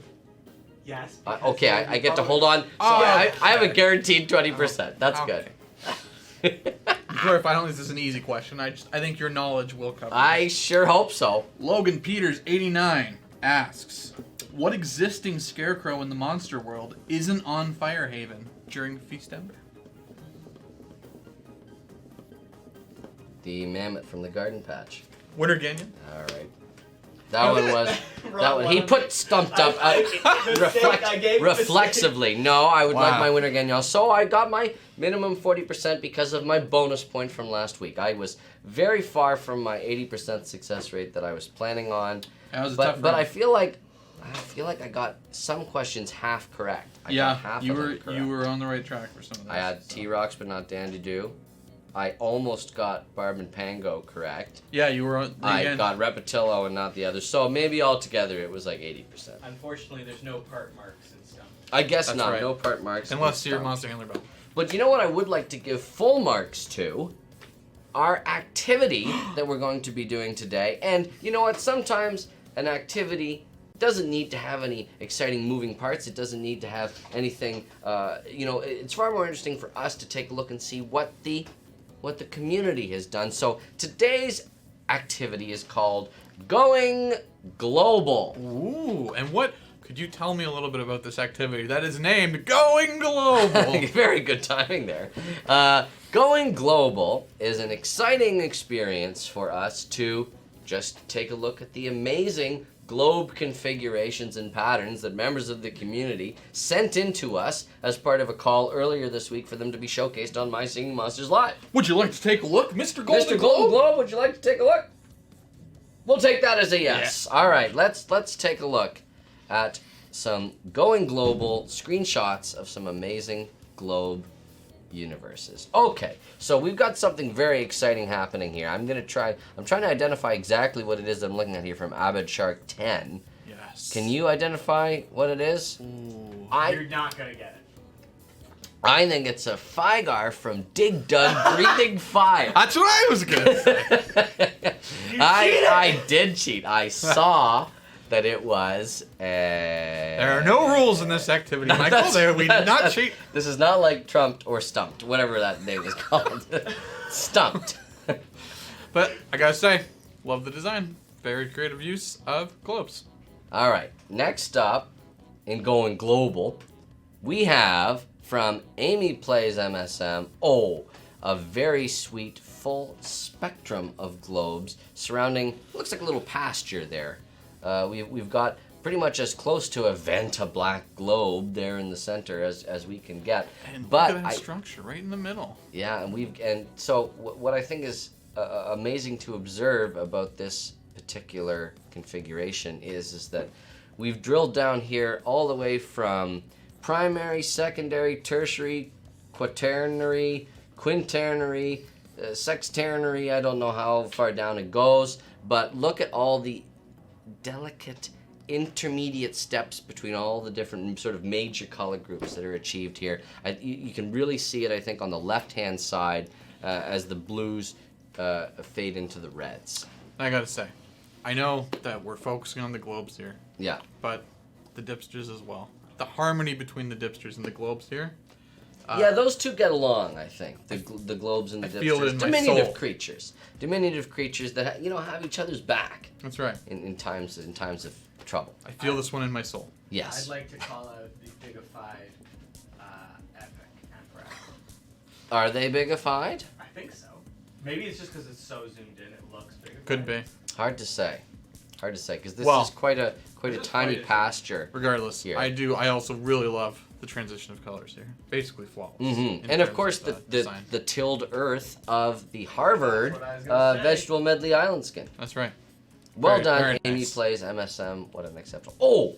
Yes. Okay, because I get to hold probably- on. So Oh, I have a okay. guaranteed 20%. That's Okay. good. Before, I don't think this is an easy question. I think your knowledge will cover. I this. sure hope so. Logan Peters 89 asks, what existing scarecrow in the monster world isn't on Firehaven during Feastember? The mammoth from the garden patch. Winter Ganyan. All right. That one was. Wrong That one. He one. put stumped up Mistake, I gave reflexively. No, I would like Wow. my winter Gagnon. So I got my minimum 40% because of my bonus point from last week. I was very far from my 80% success rate that I was planning on. That was a But tough but run. I feel like I got some questions half correct. I got half you of them were correct. you were on the right track for some of those. I had so. T-Rocks, but not Dandy Doo. I almost got Barb and Pango correct. Yeah, you were on. I Again, got Repetillo and not the others. So maybe altogether it was like 80%. Unfortunately, there's no part marks and stuff. I guess That's not. right. No part marks. unless and you're stuff. Monster Handler Bell. But you know what I would like to give full marks to? Our activity that we're going to be doing today. And you know what? Sometimes an activity doesn't need to have any exciting moving parts. It doesn't need to have anything, it's far more interesting for us to take a look and see what the community has done. So today's activity is called Going Global. Ooh, and what? Could you tell me a little bit about this activity that is named Going Global? Very good timing there. Going Global is an exciting experience for us to just take a look at the amazing globe configurations and patterns that members of the community sent in to us as part of a call earlier this week for them to be showcased on My Singing Monsters Live. Would you like to take a look, Mr. Golden Mr. Golden Globe? Globe, would you like to take a look? We'll take that as a yes. All right, let's take a look at some Going Global screenshots of some amazing globe universes. Okay, so we've got something very exciting happening here. I'm trying to identify exactly what it is I'm looking at here from Abed Shark 10. Yes. Can you identify what it is? Ooh. You're not gonna get it. I think it's a Fygar from Dig Dug Breathing Fire. That's what I was gonna say. I did cheat. I saw that it was. There are no rules in this activity, Michael. There, we did not cheat. This is not like Trumped or Stumped, whatever that name is called. Stumped. But I gotta say, love the design. Very creative use of globes. All right. Next up, in Going Global, we have from Amy Plays MSM. Oh, a very sweet full spectrum of globes surrounding. Looks like a little pasture there. We've got pretty much as close to a Vanta black globe there in the center as we can get. And But look at that I- structure right in the middle. Yeah, and so what I think is amazing to observe about this particular configuration is that we've drilled down here all the way from primary, secondary, tertiary, quaternary, quinternary, sexternary. I don't know how far down it goes, but look at all the delicate intermediate steps between all the different sort of major color groups that are achieved here. You can really see it, I think, on the left-hand side as the blues fade into the reds. I gotta say, I know that we're focusing on the globes here, Yeah. but the dipsters as well. The harmony between the dipsters and the globes here. Yeah, those two get along, I think. The globes and the I feel it dipsters. in my Diminutive soul. creatures. Diminutive creatures that have each other's back That's right. in times of trouble. I feel this one in my soul. Yes. I'd like to call out the bigified epic Emperor. Are they bigified? I think so. Maybe it's just because it's so zoomed in, it looks bigified. Could be. Hard to say. Hard to say because this Well, is quite a this is tiny quite a- pasture. Regardless, Here. I also really love the transition of colors here. Basically flawless. Hmm. in And of terms course, design. the tilled earth of the Harvard That's what I was gonna say. vegetable medley island skin. That's right. Well Very- done, very Amy nice. Plays MSM. What an exceptional. Oh,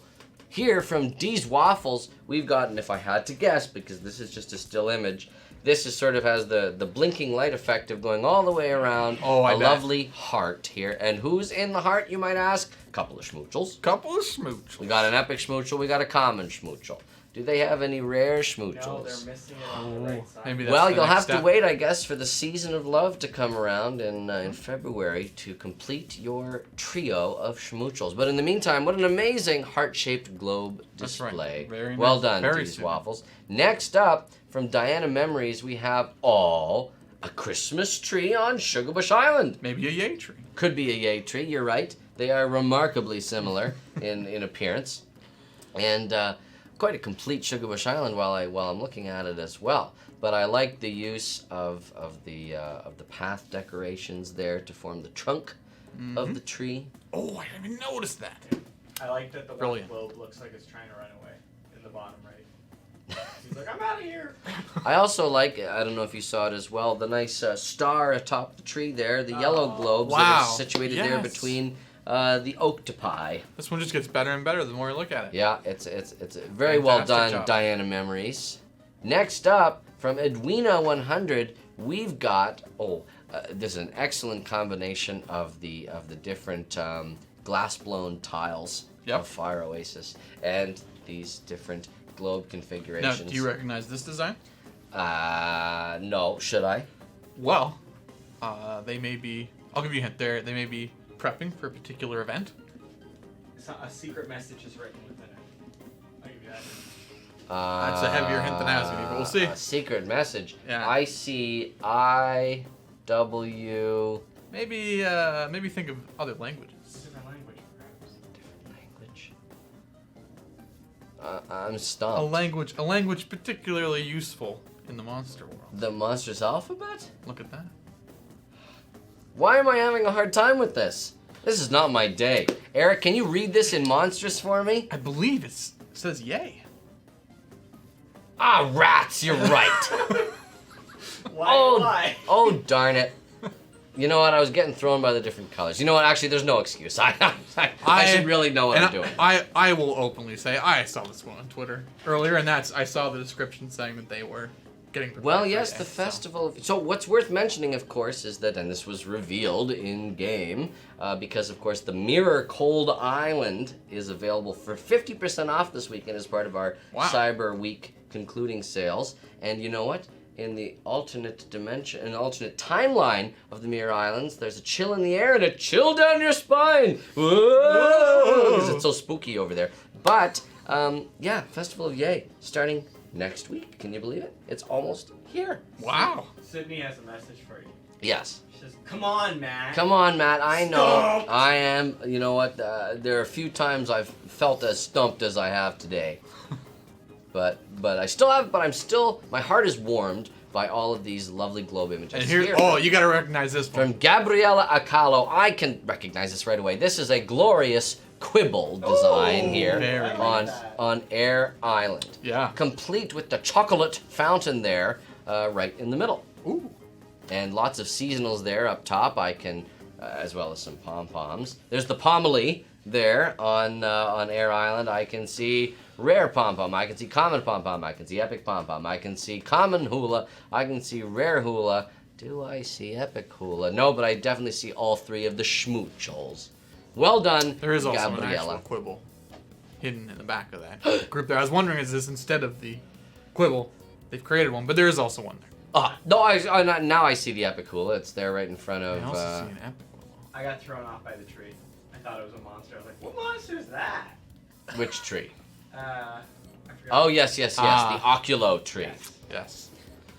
here from D's Waffles, we've gotten, if I had to guess, because this is just a still image, This is sort of has the blinking light effect of going all the way around. Oh, I a bet. lovely heart here. And who's in the heart, you might ask? Couple of schmoochels. Couple of smooch. We got an epic schmoochel, we got a common schmoochel. Do they have any rare schmoochels? No, they're missing it on the right side. Maybe that's Well, the you'll next have step. to wait, I guess, for the season of love to come around in February to complete your trio of schmoochels. But in the meantime, what an amazing heart-shaped globe That's right. display. Very Well nice. done, Very These soon. Waffles. Next up, from Diana Memories, we have a Christmas tree on Sugarbush Island. Maybe a yay tree. Could be a yay tree, you're right. They are remarkably similar in appearance. And quite a complete Sugarbush Island while I'm looking at it as well. But I like the use of the path decorations there to form the trunk of the tree. Oh, I didn't even notice that. I like that the Brilliant. one globe looks like it's trying to run away in the bottom right. He's like, I'm out of here. I also like, I don't know if you saw it as well, the nice star atop the tree there, the yellow globes that Wow. are situated there Yes. between the octopi. This one just gets better and better the more you look at it. Yeah, it's very well Fantastic done, job. Diana Memories. Next up, from Edwina 100, we've got this is an excellent combination of the different glass blown tiles Yep. of Fire Oasis and these different globe Now, configurations. do you recognize this design? No, should I? Well, they may be. I'll give you a hint there. They may be prepping for a particular event. A secret message is written within it. I'll give you that. That's a heavier hint than asking me, but we'll see. A secret message. Yeah. I see I-W... Maybe think of other languages. Different language, perhaps. Different language? I'm stumped. A language particularly useful in the monster world. The monster's alphabet? Look at that. Why am I having a hard time with this? This is not my day. Eric, can you read this in monstrous for me? I believe it says yay. Ah, rats, you're right. Why? Oh, darn it. You know what? I was getting thrown by the different colors. You know what? Actually, there's no excuse. I should really know what and I'm doing. I will openly say I saw this one on Twitter earlier, and I saw the description saying that they were getting prepared. Well, for yes, yay, the so. festival. So what's worth mentioning, of course, is that, and this was revealed in game, because of course the Mirror Cold Island is available for 50% off this weekend as part of our Wow. Cyber Week concluding sales. And you know what? In the alternate dimension, an alternate timeline of the Mirror Islands, there's a chill in the air and a chill down your spine. Whoa! Because it's so spooky over there. But yeah, Festival of Yay starting next week. Can you believe it? It's almost here. Wow. Sydney has a message for you. Yes. She says, come on, Matt. Come on, Matt. I know. Stumped. I am. You know what? There are a few times I've felt as stumped as I have today. But I still have. But I'm still. My heart is warmed by all of these lovely globe images. And here, oh, you gotta recognize this one. From Gabriella Acalo, I can recognize this right away. This is a glorious quibble design here very on Air Island. Yeah. Complete with the chocolate fountain there, right in the middle. Ooh. And lots of seasonals there up top. I can, as well as some pom-poms. There's the Pomely there on Air Island. I can see rare pom-pom. I can see common pom-pom. I can see epic pom-pom. I can see common hula. I can see rare hula. Do I see epic hula? No, but I definitely see all three of the schmoochels. Well done, There is also an actual Gabriella. quibble hidden in the back of that group there. I was wondering, is this instead of the quibble? They've created one, but there is also one there. No, now I see the epic hula. It's there right in front of. I also see an epic quibble. I got thrown off by the tree. I thought it was a monster. I was like, what monster is that? Which tree? I forgot. Oh, yes, the Oculo tree. Yes. Yes.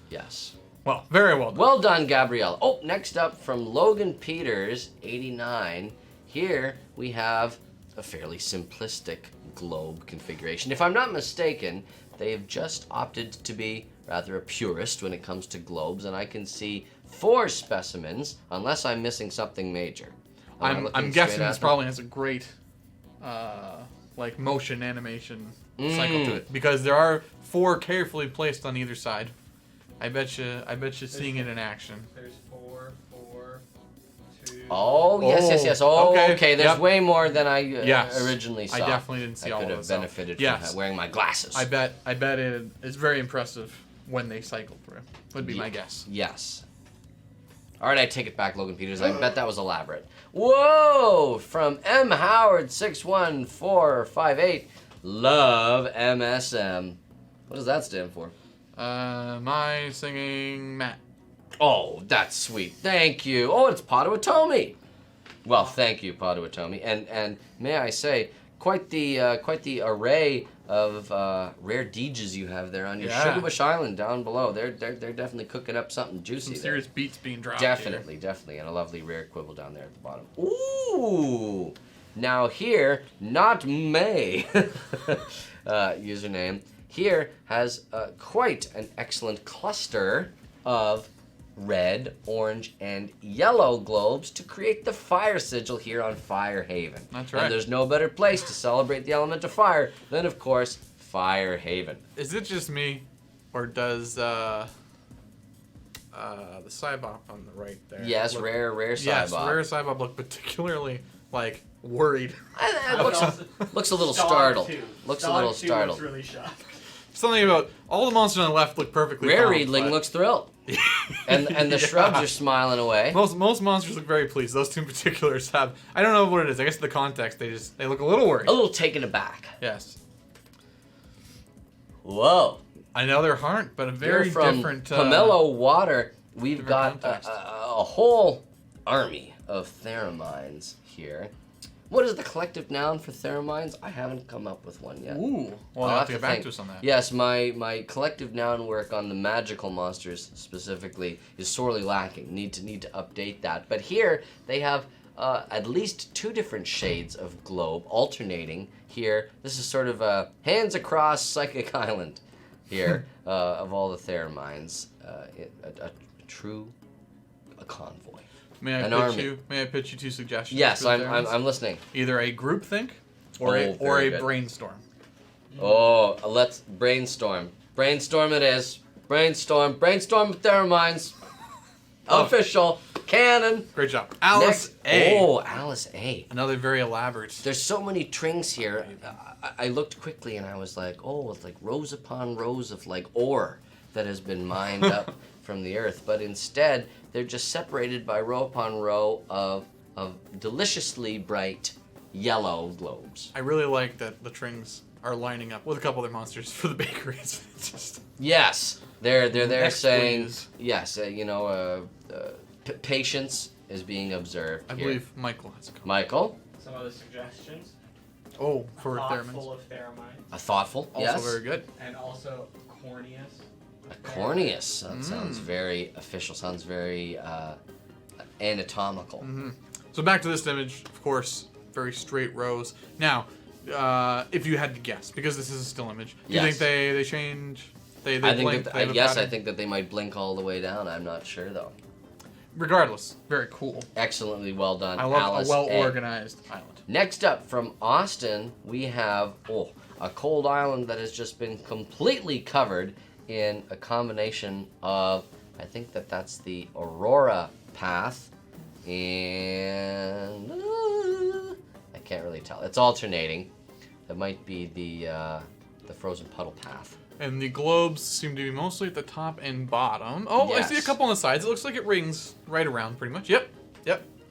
Yes. Well, very well done. Well done, Gabrielle. Oh, next up from Logan Peters, 89. Here we have a fairly simplistic globe configuration. If I'm not mistaken, they have just opted to be rather a purist when it comes to globes, and I can see 4 specimens, unless I'm missing something major. Am I I'm looking guessing straight at this them? probably has a great, like motion animation cycle to it, because there are 4 carefully placed on either side. I bet you seeing it in action. There's 4, 2. Oh, yes. Oh, okay. okay. There's Yep. way more than I Yes. originally saw. I definitely didn't see I all could of have it. so- benefited yes. from wearing my glasses. I bet it's very impressive when they cycle through. Would be my guess. Yes. All right, I take it back, Logan Peters. I bet that was elaborate. Whoa! From M. Howard 61458. Love MSM. What does that stand for? My singing Matt. Oh, that's sweet. Thank you. Oh, it's Potawatomi. Well, thank you, Potawatomi. And may I say, quite the array of rare deeges you have there on your Yeah. Sugar Bush Island down below. They're definitely cooking up something juicy. Some there. serious beats being dropped. Definitely, and a lovely rare quibble down there at the bottom. Ooh! Now here, not May, username, here has quite an excellent cluster of red, orange, and yellow globes to create the fire sigil here on Fire Haven. That's right. And there's no better place to celebrate the element of fire than, of course, Fire Haven. Is it just me, or does the Cybop on the right there? Yes, look, rare Cybop. Yes, rare Cybop look particularly like worried. It looks a little Star startled. two. Looks a Star little two startled. was really shocked. Something about all the monsters on the left look perfectly. Rare calm, Reedling but- looks thrilled. And the Yeah. shrubs are smiling away. Most monsters look very pleased. Those two in particular have. I don't know what it is. I guess the context. They look a little worried. A little taken aback. Yes. Whoa. Another heart, but a very Here from different. Pomelo Water, we've different got context. a whole army of theramines here. What is the collective noun for theramines? I haven't come up with one yet. Ooh. Well, I'll I'll have to think. get back to us on that. Yes, my collective noun work on the magical monsters specifically is sorely lacking. Need to update that. But here they have at least two different shades of globe alternating here. This is sort of a hands across Psychic Island here of all the theramines. A true convoy. May I An pitch army. you? May I pitch you two suggestions? Yes, for the I'm Thermins? I'm listening. Either a group think, or Oh, a very good. brainstorm. Oh, let's brainstorm. Brainstorm it is. Brainstorm with theramines. Oh. Official. Canon. Great job, Alice Next. A. Oh, Alice A. Another very elaborate. There's so many trings here. I looked quickly and I was like, oh, it's like rows upon rows of like ore that has been mined up from the earth. But instead, they're just separated by row upon row of deliciously bright yellow globes. I really like that the trings are lining up with a couple other monsters for the bakeries. It's just Yes, they're there Next, saying please. yes. Patience is being observed. I here. believe Michael has a comment. Michael, Some other suggestions. Oh, for Thoughtful Thermins. of theramines. a thoughtful. Also yes. very good. And also corneous. A corneous. That sounds Mm. very official. Sounds very anatomical. Mm-hmm. So back to this image, of course, very straight rows. Now, if you had to guess, because this is a still image, do you Yes. think they change? They I think blink, that they have a yes, I pattern? think that they might blink all the way down. I'm not sure though. Regardless, very cool. Excellently well done, I love Alice a A. well-organized island. Next up from Austin, we have a cold island that has just been completely covered in a combination of, I think that's the Aurora path, and I can't really tell. It's alternating. That might be the frozen puddle path. And the globes seem to be mostly at the top and bottom. Oh, I see a Yes. couple on the sides. It looks like it rings right around, pretty much. Yep.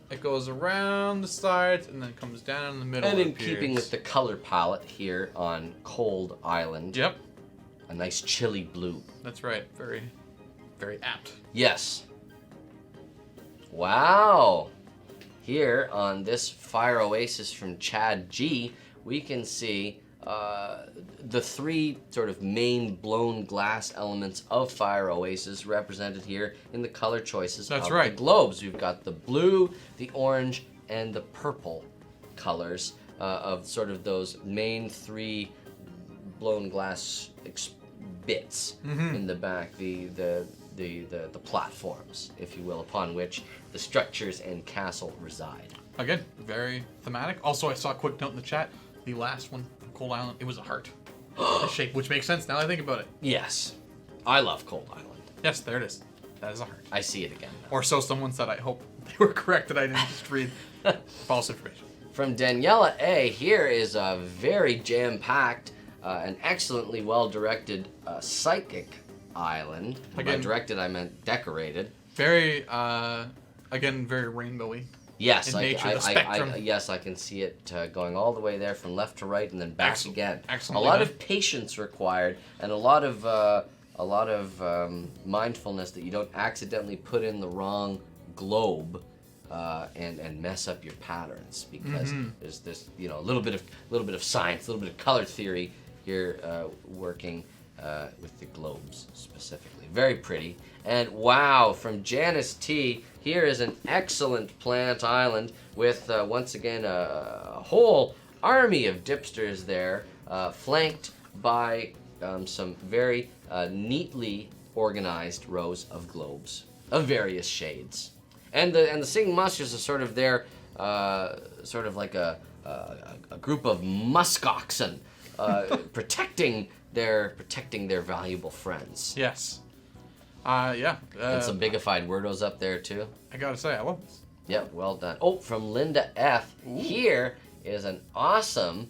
It goes around the sides and then comes down in the middle. And it in keeping appears. with the color palette here on Cold Island, Yep, a nice chilly blue. that's right. Very, very apt. Yes. Wow. Here on this Fire Oasis from Chad G, we can see the three sort of main blown glass elements of Fire Oasis represented here in the color choices That's of right. the globes. We've got the blue, the orange, and the purple colors of sort of those main three blown glass bits in the back, the platforms, if you will, upon which the structures and castle reside. Again, very thematic. Also, I saw a quick note in the chat. The last one from Cold Island, it was a heart. The shape, which makes sense now that I think about it. Yes, I love Cold Island. Yes, there it is. That is a heart. I see it again. Or so someone said. I hope they were correct that I didn't just read false information. From Daniela A, here is a very jam-packed and excellently well-directed psychic island. By Again- directed, I meant decorated. Very, again, very rainbowy. Yes, In nature, the spectrum. yes, I can see it going all the way there from left to right and then back Excellent. again. Excellent. A lot of patience required and a lot of mindfulness that you don't accidentally put in the wrong globe and mess up your patterns because there's a little bit of science, a little bit of color theory here working with the globes specifically. Very pretty. And wow, from Janice T, here is an excellent plant island with once again a whole army of dipsters there, flanked by some very neatly organized rows of globes of various shades. And the singing monsters are sort of there, sort of like a group of muskoxen protecting their valuable friends. Yes. Yeah. And some bigified wordos up there too. I gotta say, I love this. Yeah, well done. Oh, from Linda F. Here is an awesome.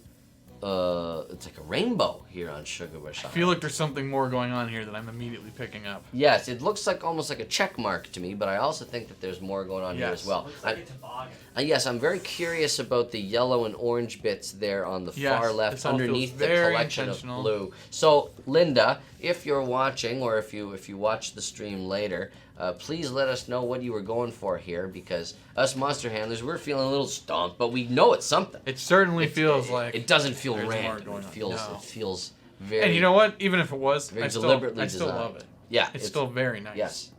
It's like a rainbow here on Sugar Bush I Island. feel like there's something more going on here that I'm immediately picking up. Yes, it looks like almost like a check mark to me, but I also think that there's more going on here Yes. as well. Looks like a toboggan. Yes, I'm very curious about the yellow and orange bits there on the Yes, far left this all feels underneath the very collection of intentional. blue. So, Linda, if you're watching or if you watch the stream later, please let us know what you were going for here because us monster handlers, we're feeling a little stumped, but we know it's something. It certainly feels like. It doesn't feel there's more random. going It on. feels No. it feels very. And you know what? Even if it was, very I still deliberately love designed. it. Yeah, It's still very nice. Yes.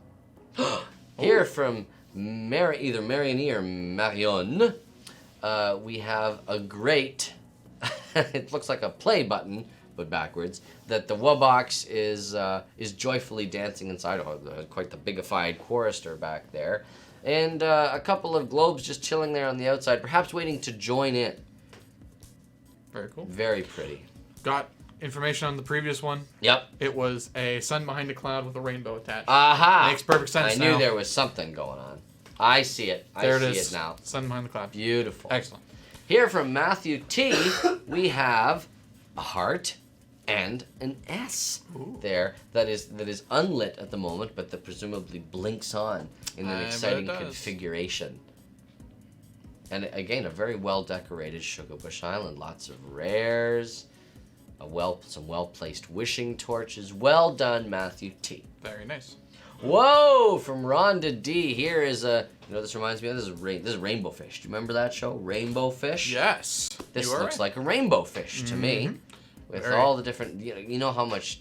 Here from either Marianie or Marion, we have a great. It looks like a play button, but backwards. That the Wobox is joyfully dancing inside. Oh, quite the bigified chorister back there, and a couple of globes just chilling there on the outside, perhaps waiting to join in. Very cool. Very pretty. Got information on the previous one. Yep. It was a sun behind a cloud with a rainbow attached. Aha! Makes perfect sense I knew now. there was something going on. I see it. There I it see is. it now. Sun behind the cloud. Beautiful. Excellent. Here from Matthew T, we have a heart and an S Ooh. there that is unlit at the moment, but that presumably blinks on in I an bet it exciting does. configuration. And again, a very well decorated Sugar Bush Island. Lots of rares, some well placed wishing torches. Well done, Matthew T. Very nice. Whoa! From Rhonda D. Here is a. You know, this reminds me of this is Rainbow Fish. Do you remember that show, Rainbow Fish? Yes. This you are looks right. like a rainbow fish to me, with Very. all the different. You know how much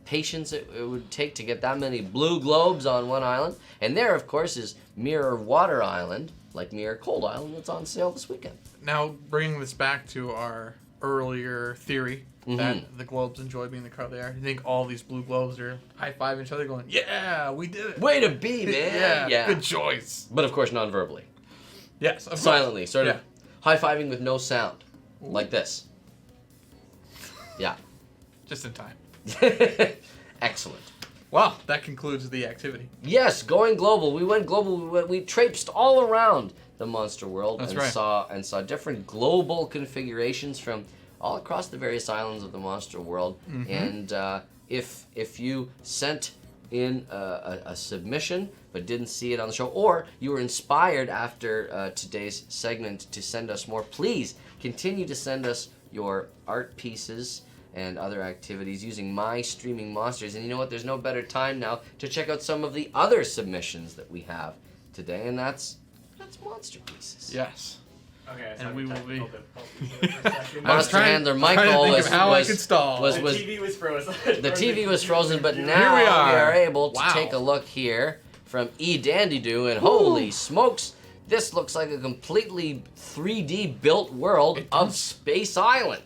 patience it would take to get that many blue globes on one island, and there, of course, is Mirror Water Island, like Mirror Cold Island, that's on sale this weekend. Now, bringing this back to our earlier theory that Mhm. the globes enjoy being the color they are, you think all these blue globes are high-fiving each other going, yeah, we did it. Way to be, man! yeah, good choice. But of course, non-verbally, Yes, of course. silently, sort of Yeah. high-fiving with no sound, like this. Yeah. Just in time. Excellent. Well, that concludes the activity. Yes, going global. We went global. We traipsed all around the monster world That's and right. saw different global configurations from all across the various islands of the monster world. Mm-hmm. And if you sent in a submission but didn't see it on the show, or you were inspired after today's segment to send us more, please continue to send us your art pieces and other activities using My Streaming Monsters. And you know what? There's no better time now to check out some of the other submissions that we have today, and that's Monsterpieces. Yes. Okay, so And we will be- difficulties there for a second. I was Monster trying- Handler trying to Michael think was of how I could stall. was The TV was frozen. the TV was frozen, but now we are. able to Wow. take a look here from E Dandy Doo, and holy smokes, this looks like a completely 3D built world It of does. Space Island.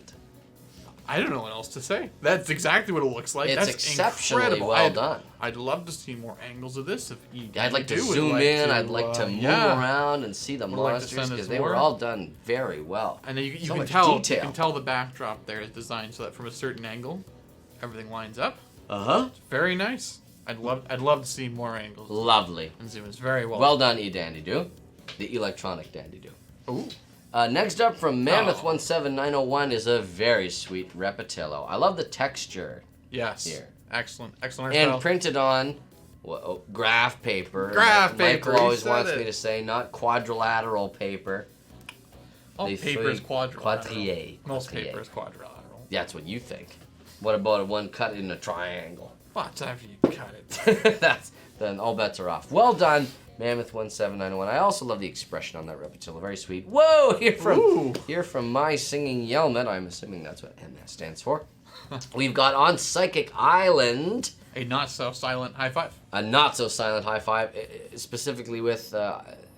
I don't know what else to say. That's exactly what it looks like. It's That's exceptionally incredible. well done. I'd love to see more angles of this. If I'd like to would zoom like in. to, I'd like to move yeah. around and see the Would like to monsters send us because they more. were all done very well. And then you So can much tell detail. you can tell the backdrop there is designed so that from a certain angle, everything lines up. Uh-huh. Very nice. I'd love to see more angles. Lovely. And zoom is very well. Well done, E Dandy Doo. The electronic Dandy Doo. Ooh. Next up from Mammoth Oh. 17901 is a very sweet Repetillo. I love the texture Yes. here. Excellent art and style. printed on graph paper. Graph Michael paper, you always said wants it. me to say, not quadrilateral paper. All The paper is feuille quadrilateral. quadrille. Most Quadrille. paper is quadrilateral. That's what you think. What about one cut in a triangle? What's after you cut it? Then all bets are off. Well done, Mammoth17901. I also love the expression on that Reptilla. Very sweet. Whoa! Here from my singing Yelmet. I'm assuming that's what MS stands for. We've got on Psychic Island A not so silent high five. a not so silent high five, specifically with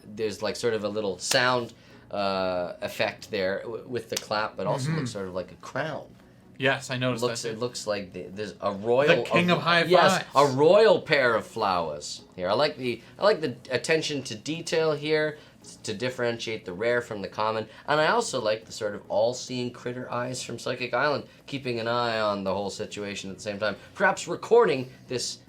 there's like sort of a little sound effect there with the clap, but also looks sort of like a crown. Yes, I noticed that. It looks like there's a royal. The king of high Yes, fives. a royal pair of flowers here. I like the attention to detail here to differentiate the rare from the common, and I also like the sort of all-seeing critter eyes from Psychic Island, keeping an eye on the whole situation at the same time. Perhaps recording this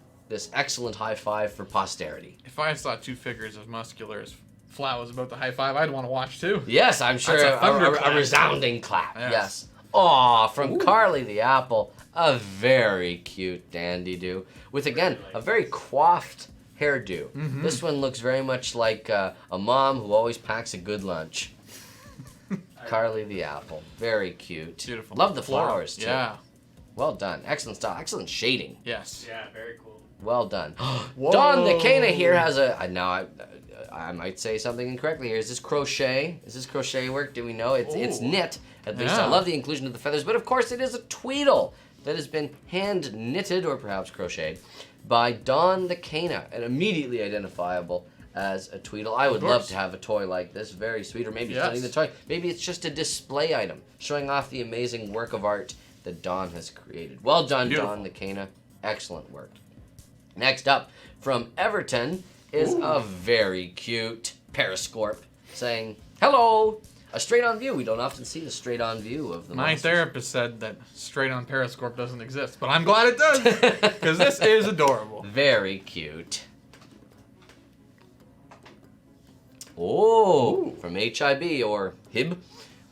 excellent high five for posterity. If I saw two figures as muscular as flowers about the high five, I'd want to watch too. Yes, I'm sure That's a thunderclap. a resounding clap. Yes. Yes. Aw, from Carly the Apple, a very cute dandy-do with, again, a very coiffed hairdo. This one looks very much like a mom who always packs a good lunch. Carly the Apple, very cute. Beautiful. Love the Floral. flowers, too. Yeah. Well done. Excellent style. Excellent shading. Yes. Yeah, very cool. Well done. Whoa. Don the Cana here has I might say something incorrectly here. Is this crochet? Is this crochet work? Do we know? It's Ooh. knit. At least Yeah. I love the inclusion of the feathers, but of course it is a tweedle that has been hand knitted or perhaps crocheted by Don the Cana and immediately identifiable as a tweedle. I would love course. to have a toy like this. Very sweet. Or maybe it's Yes. not even a toy. Maybe it's just a display item showing off the amazing work of art that Don has created. Well done, Beautiful. Don the Cana. Excellent work. Next up, from Everton, is a very cute periscorp saying, hello! A straight-on view. We don't often see a straight-on view of the My monsters. therapist said that straight-on periscope doesn't exist, but I'm glad it does because this is adorable. Very cute. Oh, from HIB or HIB.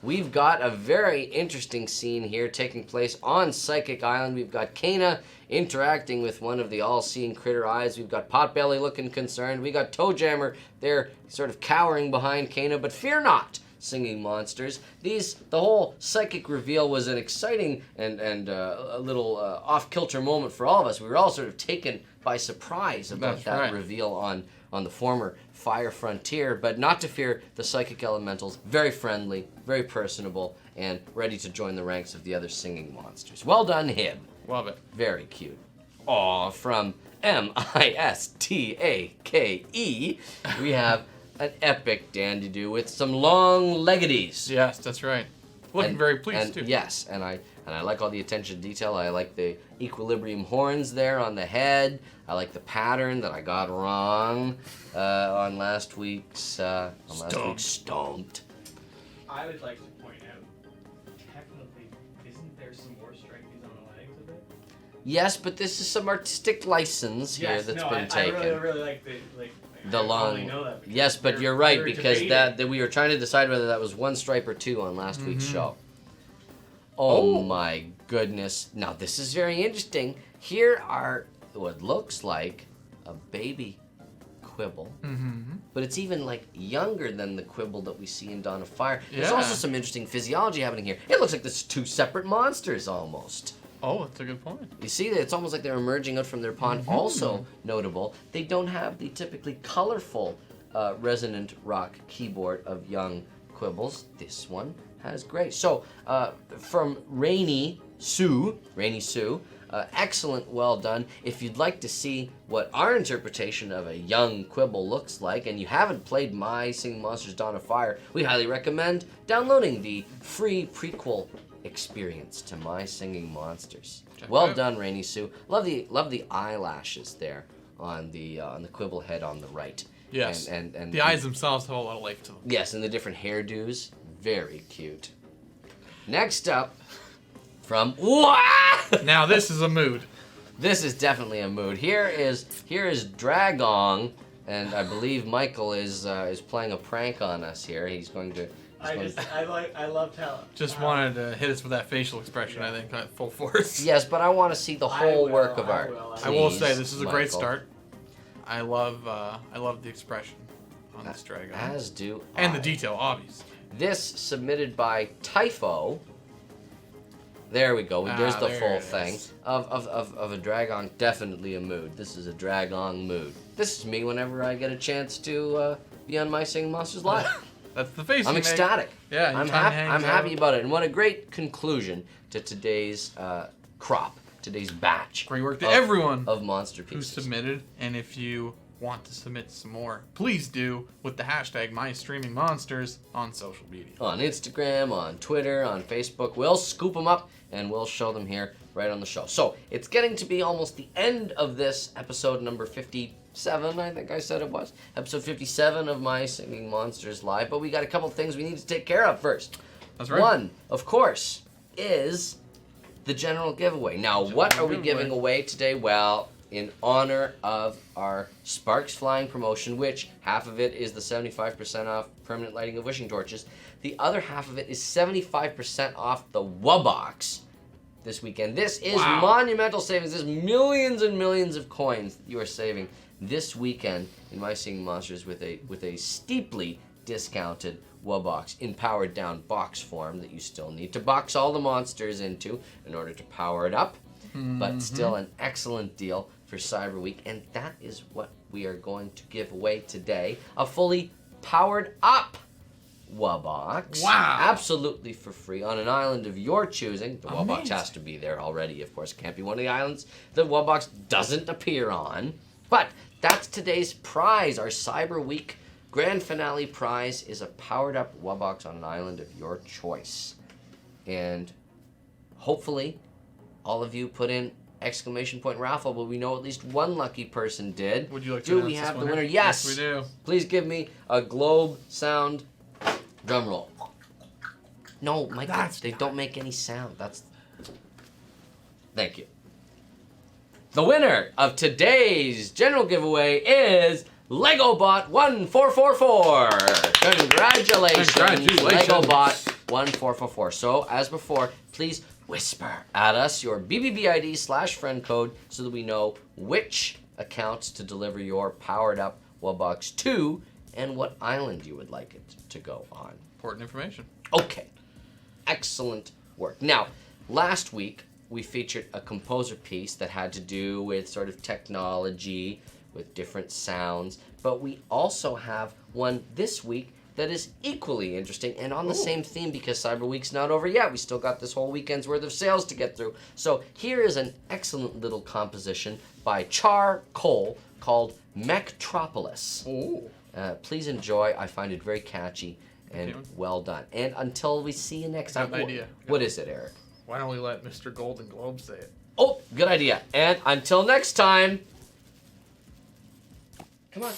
We've got a very interesting scene here taking place on Psychic Island. We've got Kana interacting with one of the all-seeing critter eyes. We've got Potbelly looking concerned. We got Toejammer there sort of cowering behind Kana, but fear not, singing monsters. The whole psychic reveal was an exciting and a little off-kilter moment for all of us. We were all sort of taken by surprise about That's that right. reveal on the former Fire Frontier, but not to fear, the psychic elementals, very friendly, very personable, and ready to join the ranks of the other singing monsters. Well done, Hib. Love it. Very cute. Aw, from Mistake, we have an epic dandy-do with some long leggities. Yes, that's right. Looking And- very pleased too. Yes, and I like all the attention to detail. I like the equilibrium horns there on the head. I like the pattern that I got wrong on last week's Stumped. I would like to point out, technically, isn't there some more stripies on the legs of it? Yes, but this is some artistic license here that's been taken. I really like the The I long. only know that because Yes, but we you're were- right we were because debating. that we were trying to decide whether that was one stripe or two on last week's show. Oh my goodness! Now this is very interesting. Here are what looks like a baby Quibble, but it's even like younger than the Quibble that we see in Dawn of Fire. There's Yeah. also some interesting physiology happening here. It looks like there's two separate monsters almost. Oh, that's a good point. You see that it's almost like they're emerging out from their pond. Also notable, they don't have the typically colorful resonant rock keyboard of young Quibbles. This one has gray. So from Rainy Sue, excellent, well done. If you'd like to see what our interpretation of a young Quibble looks like, and you haven't played My Singing Monsters Dawn of Fire, we highly recommend downloading the free prequel experience to My Singing Monsters. Check Well it out. done, Rainy Sue. Love the eyelashes there on the Quibble head on the right. Yes. And The eyes themselves have a lot of life to them. Yes, and the different hairdos, very cute. Next up, from Now this is a mood. This is definitely a mood. Here is Dragong, and I believe Michael is playing a prank on us here. He's going to I loved how. Just wanted to hit us with that facial expression, I think, at full force. Yes, but I want to see the whole work of art. I will Please, say, this is a great Michael. start. I love the expression on this dragon. As do And I. the detail, obviously. This submitted by Typho. There we go. There's the there full it thing is. of a dragon. Definitely a mood. This is a dragon mood. This is me whenever I get a chance to be on My Singing Monsters Live. That's the face I'm you make. ecstatic. Yeah, your I'm tongue happy. hangs I'm happy out. about it. And what a great conclusion to today's crop, today's batch. Great work to of- everyone of monster who pieces. submitted. And if you want to submit some more, please do with the hashtag MyStreamingMonsters on social media. On Instagram, on Twitter, on Facebook. We'll scoop them up and we'll show them here right on the show. So it's getting to be almost the end of this episode number 57, I think I said it was. Episode 57 of My Singing Monsters Live. But we got a couple things we need to take care of first. That's right. One, of course, is the general giveaway. Now, what are we giving away today? Well, in honor of our Sparks Flying promotion, which half of it is the 75% off permanent lighting of wishing torches. The other half of it is 75% off the Wubbox this weekend. This is monumental savings. This is millions and millions of coins that you are saving this weekend in My Singing Monsters with a steeply discounted Wubbox in powered down box form that you still need to box all the monsters into in order to power it up. But still an excellent deal for Cyber Week, and that is what we are going to give away today. A fully powered up Wubbox. Wow. Absolutely for free on an island of your choosing. The Wubbox has to be there already, of course. It can't be one of the islands the Wubbox doesn't appear on. But that's today's prize. Our Cyber Week grand finale prize is a powered up Wubbox on an island of your choice. And hopefully all of you put in exclamation point raffle, but we know at least one lucky person did. Would you like to Do announce we this have the winner? winner? Yes. Yes, we do. Please give me a globe sound drum roll. No, Michael, they don't make any sound. That's. Thank you. The winner of today's general giveaway is LegoBot1444. Congratulations, LegoBot1444. So, as before, please whisper at us your BBBID/friend code so that we know which accounts to deliver your powered up Wubbox to and what island you would like it to go on. Important information. Okay. Excellent work. Now, last week we featured a composer piece that had to do with sort of technology, with different sounds, but we also have one this week that is equally interesting and on the same theme because Cyber Week's not over yet. We still got this whole weekend's worth of sales to get through. So here is an excellent little composition by Char Cole called Mechtropolis. Oh. Please enjoy. I find it very catchy and well done. And until we see you next time. Got an idea. What is it, Eric? Why don't we let Mr. Golden Globe say it? Oh, good idea. And until next time. Come on.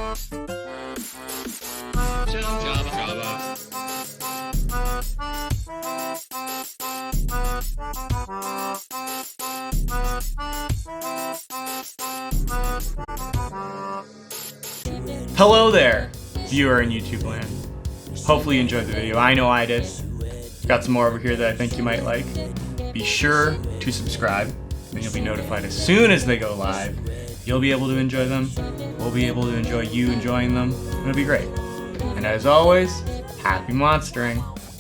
Hello there, viewer in YouTube land. Hopefully you enjoyed the video. I know I did. Got some more over here that I think you might like. Be sure to subscribe, then you'll be notified as soon as they go live. You'll be able to enjoy them. We'll be able to enjoy you enjoying them. It'll be great. And as always, happy monstering.